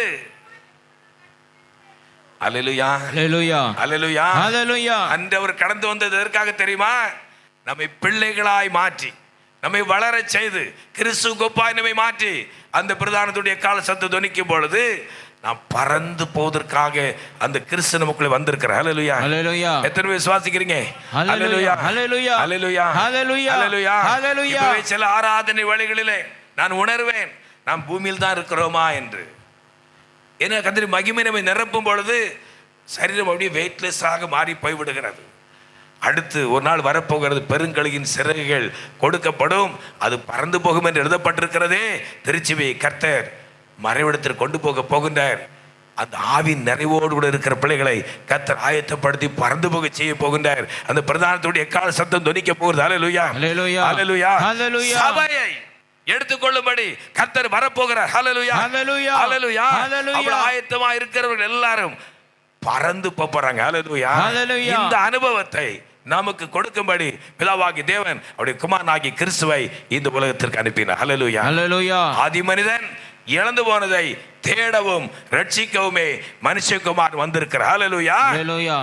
அல்லேலூயா, அல்லேலூயா, அல்லேலூயா, அல்லேலூயா. அன்று அவர் கடந்து வந்தது எதற்காக தெரியுமா? நம்மை பிள்ளைகளாய் மாற்றி நம்மை வளர செய்து கிறிஸ்து கோப்பாய் நம்மை மாற்றி அந்த பிரதானத்துடைய கால சத்தம் துணிக்கும் பொழுது நாம் பறந்து போவதற்காக அந்த கிறிஸ்து நமக்குள்ளே வந்திருக்கிறார். ஹல்லேலூயா, ஹல்லேலூயா. எத்தனை பேர் விசுவாசிக்கிறீங்க? ஹல்லேலூயா, ஹல்லேலூயா, ஹல்லேலூயா, ஹல்லேலூயா, ஹல்லேலூயா, ஹல்லேலூயா. சில ஆராதனை வழிகளிலே நான் உணர்வேன், நாம் பூமியில் தான் இருக்கிறோமா என்று. ஏன்னா கர்த்தருடைய மகிமை நம்மை நிரப்பும் பொழுது சரீரம் அப்படியே வெயிட்லெஸ்ஸாக மாறி போய்விடுகிறது. அடுத்து ஒரு நாள் வரப்போகிறது, பெருங்கழுகின் சிறகுகள் கொடுக்கப்படும், அது பறந்து போகும் என்று எழுதப்பட்டிருக்கிறதே. திருச்சபையை கர்த்தர் மறைவிடத்தில் கொண்டு போகின்றார். அந்த ஆவின் நிறைவோடு கூட இருக்கிற பிள்ளைகளை கர்த்தர் ஆயத்தப்படுத்தி பறந்து போக செய்ய போகின்றார். அந்த பிரதானத்துடைய எக்கால சத்தம் தொனிக்க போகிறது. ஹல்லேலூயா, ஹல்லேலூயா, ஹல்லேலூயா. ஹல்லேலூயா. சபையை எடுத்துக்கொள்ளும்படி கர்த்தர் வரப்போகிறார். ஹல்லேலூயா, ஹல்லேலூயா, ஹல்லேலூயா. ஹல்லேலூயா. அவ்வளவு ஆயத்தமா இருக்கிறவர்கள் எல்லாரும் பறந்து போறாங்க. ஹல்லேலூயா. ஹல்லேலூயா. இந்த அனுபவத்தை நமக்கு கொடுக்கும்படி பிதாவாகி தேவன் அவருடைய குமாரனாகி கிறிஸ்துவை இந்த உலகத்திற்கு அனுப்பினார். ஹல்லேலூயா, ஹல்லேலூயா. ஆதி மனிதன் இழந்து போனதை தேடவும் ரட்சிக்கவுமே மனுஷகுமார் வந்திருக்கிறார். ஹல்லேலூயா, ஹல்லேலூயா.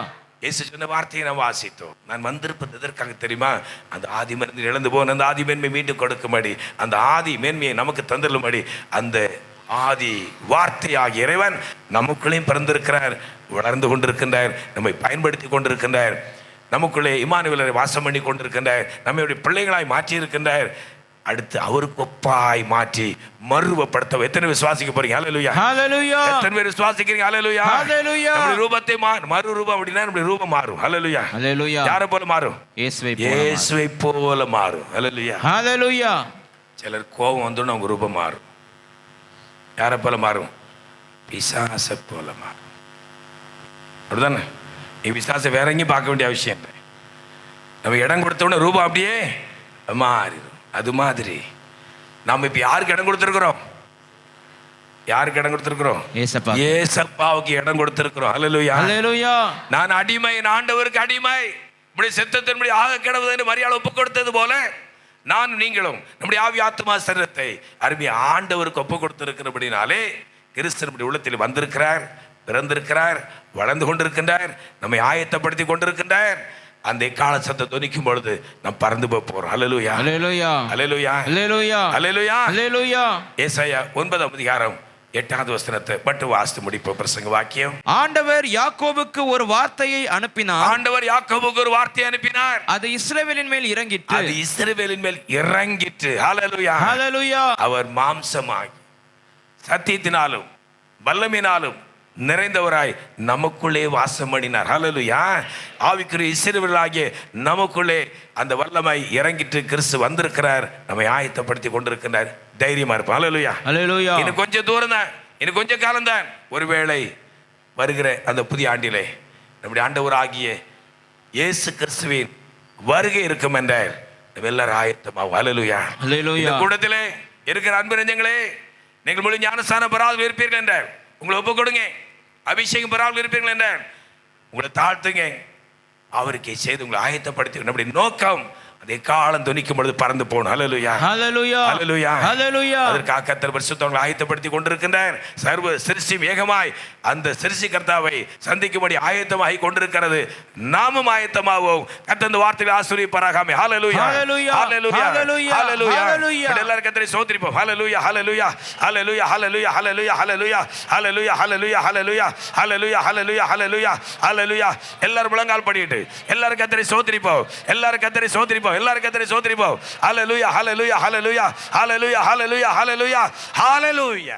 இயேசு சொன்ன வார்த்தையை நாம் வாசித்தோம். நான் வந்திருப்பது எதற்காக தெரியுமா? அந்த ஆதி மனிதன் இழந்து போன அந்த ஆதி மேன்மை மீண்டும் கொடுக்கும்படி, அந்த ஆதி மேன்மையை நமக்கு தந்துள்ளும்படி, அந்த ஆதி வார்த்தையாகிய இறைவன் நமக்குள்ளேயும் பிறந்திருக்கிறார், வளர்ந்து கொண்டிருக்கின்றார், நம்மை பயன்படுத்தி கொண்டிருக்கின்றார், நமக்குள்ளே இம்மானுவேலரை வாசம் பண்ணி கொண்டிருக்கின்றார், நம்முடைய பிள்ளைகளாய் மாற்றி இருக்கின்றார். அடுத்து அவருக்கு ஒப்பாய் மாற்றி மறுரூபப்படுத்த எத்தனை விசுவாசிக்க போறீங்க? ஹல்லேலூயா, ஹல்லேலூயா. எத்தனை பேர் விசுவாசிக்கிறீங்க? ஹல்லேலூயா, ஹல்லேலூயா. நம்முடைய ரூபத்தை மறுரூபம் அப்படின்னா நம்முடைய ரூபம் மாறும். ஹல்லேலூயா, ஹல்லேலூயா. யாரை போல மாறும்? இயேசுவை போல மாறும். ஹல்லேலூயா. ஹல்லேலூயா. சிலர் கோபம் வந்தோன்னு அவங்க ரூபம் மாறும். யாரை போல மாறும்? பிசாசை போல மாறும். அப்படிதானே? நீ பிசாசை வேற எங்கேயும் பார்க்க வேண்டிய அவசியம் இல்லை. நம்ம இடம் கொடுத்தோடனே ரூபம் அப்படியே மாறிடும். அது மாதிரி நாம் இப்ப யாருக்கு இடம் கொடுத்திருக்கிறோம்? யாருக்கு இடம் கொடுத்திருக்கிறோம்? ஏசப்பாவுக்கு இடம் கொடுத்திருக்கிறோம். ஹல்லேலூயா, ஹல்லேலூயா. நான் அடிமை, ஆண்டவருக்கு அடிமை. இப்படி செத்தத்தின்படி ஆக கிடவது என்று மரியாதை ஒப்பு கொடுத்தது போல நான் நீங்களும் நம்முடைய ஆவி ஆத்மா சரீரத்தை அருமையா ஆண்டவருக்கு ஒப்பு கொடுத்திருக்கிறபடினாலே கிறிஸ்து நம்முடைய உள்ளத்தில் வந்திருக்கிறார், பிறந்திருக்கிறார், வளர்ந்து கொண்டிருக்கின்றார், நம்மை ஆயத்தப்படுத்தி கொண்டிருக்கின்றார். அந்த கால சத்தம் தொனிக்கும் பொழுது நாம் பறந்து போறோம். ஹல்லேலூயா, ஹல்லேலூயா, ஹல்லேலூயா, ஹல்லேலூயா, ஹல்லேலூயா, ஹல்லேலூயா. ஏசாயா 9:8 மட்டும் வாசித்து முடிப்போம். பிரசங்க வாக்கியம். ஆண்டவர் யாக்கோபுக்கு ஒரு வார்த்தையை அனுப்பினார். ஆண்டவர் யாக்கோபுக்கு ஒரு வார்த்தையை அனுப்பினார். அது இஸ்ரவேலின் மேல் இறங்கிற்று. அது இஸ்ரவேலின் மேல் இறங்கிற்று. ஹல்லேலூயா, ஹல்லேலூயா. அவர் மாம்சமாகி சத்தியத்தினாலும் வல்லமையினாலும் நிறைந்தவராய் நமக்குள்ளே வாசம் பண்ணினார். ஹல்லேலூயா. ஆவிக்குரிய இஸ்ரவேலாகிய நமக்குள்ளே அந்த வல்லமை இறங்கிட்டு கிறிஸ்து வந்திருக்கிறார், நம்மை ஆயத்தப்படுத்தி கொண்டிருக்கிறார். தைரியமா இருப்போம். ஹல்லேலூயா, ஹல்லேலூயா. இன்னும் கொஞ்சம் தூரம் தான், இன்னும் கொஞ்சம் காலம் தான். ஒருவேளை வருகிற அந்த புதிய ஆண்டிலே நம்முடைய ஆண்டவராகிய இயேசு கிறிஸ்துவின் வருகை இருக்கும் என்றால் நம்ம எல்லாரும் ஆயத்தமாகும். ஹல்லேலூயா, ஹல்லேலூயா. இந்த கூட்டத்திலே இருக்கிற அன்பு நெஞ்சங்களே, நீங்கள் முழு ஞானஸ்நானம் பெறாமல் இருப்பீர்கள் என்றால் உங்களை ஒப்பு கொடுங்க. அபிஷேகம் பெறாமல் இருப்பீர்கள் என்றால் உங்களை தாழ்த்துங்க. அவருக்கே செய்து உங்களை ஆயத்தப்படுத்தி நம்முடைய நோக்கம் அதே காலம் துணிக்கும் பொழுது பறந்து போகணும். ஹல்லேலூயா, ஹல்லேலூயா, ஹல்லேலூயா, ஹல்லேலூயா. அதற்காக கர்த்தர் பரிசுத்தங்களை ஆயத்தப்படுத்தி கொண்டிருக்கின்றார். சர்வ சிருஷ்டி வேகமாய் அந்த சிருஷ்டி கர்த்தாவை சந்திக்கும்படி ஆயத்தமாகி கொண்டிருக்கிறது. நாமும் ஆயத்தமாவோம். கர்த்தர் இந்த வார்த்தைகளை ஆசீர்வதிப்பாராக. ஹல்லேலூயா, ஹல்லேலூயா, ஹல்லேலூயா, ஹல்லேலூயா, ஹல்லேலூயா. எல்லாரும் கர்த்தரை ஸ்தோத்திரிப்போம். ஹல்லேலூயா, ஹல்லேலூயா, ஹல்லேலூயா, ஹல்லேலூயா, ஹல்லேலூயா, ஹல்லேலூயா, ஹல்லேலூயா, ஹல்லேலூயா, ஹல்லேலூயா, ஹல்லேலூயா, ஹல்லேலூயா, ஹல்லேலூயா, ஹல்லேலூயா. எல்லாரும் முழங்கால் படிட்டு எல்லாரும் கர்த்தரை ஸ்தோத்திரிப்போம். எல்லாரும் கர்த்தரை ஸ்தோத்திரிப்போம். எல்லாரும் கர்த்தரை ஸ்தோத்திரிப்போம். ஹல்லேலூயா, ஹல்லேலூயா, ஹல்லேலூயா, ஹல்லேலூயா, ஹல்லேலூயா, ஹல்லேலூயா, ஹல்லேலூயா.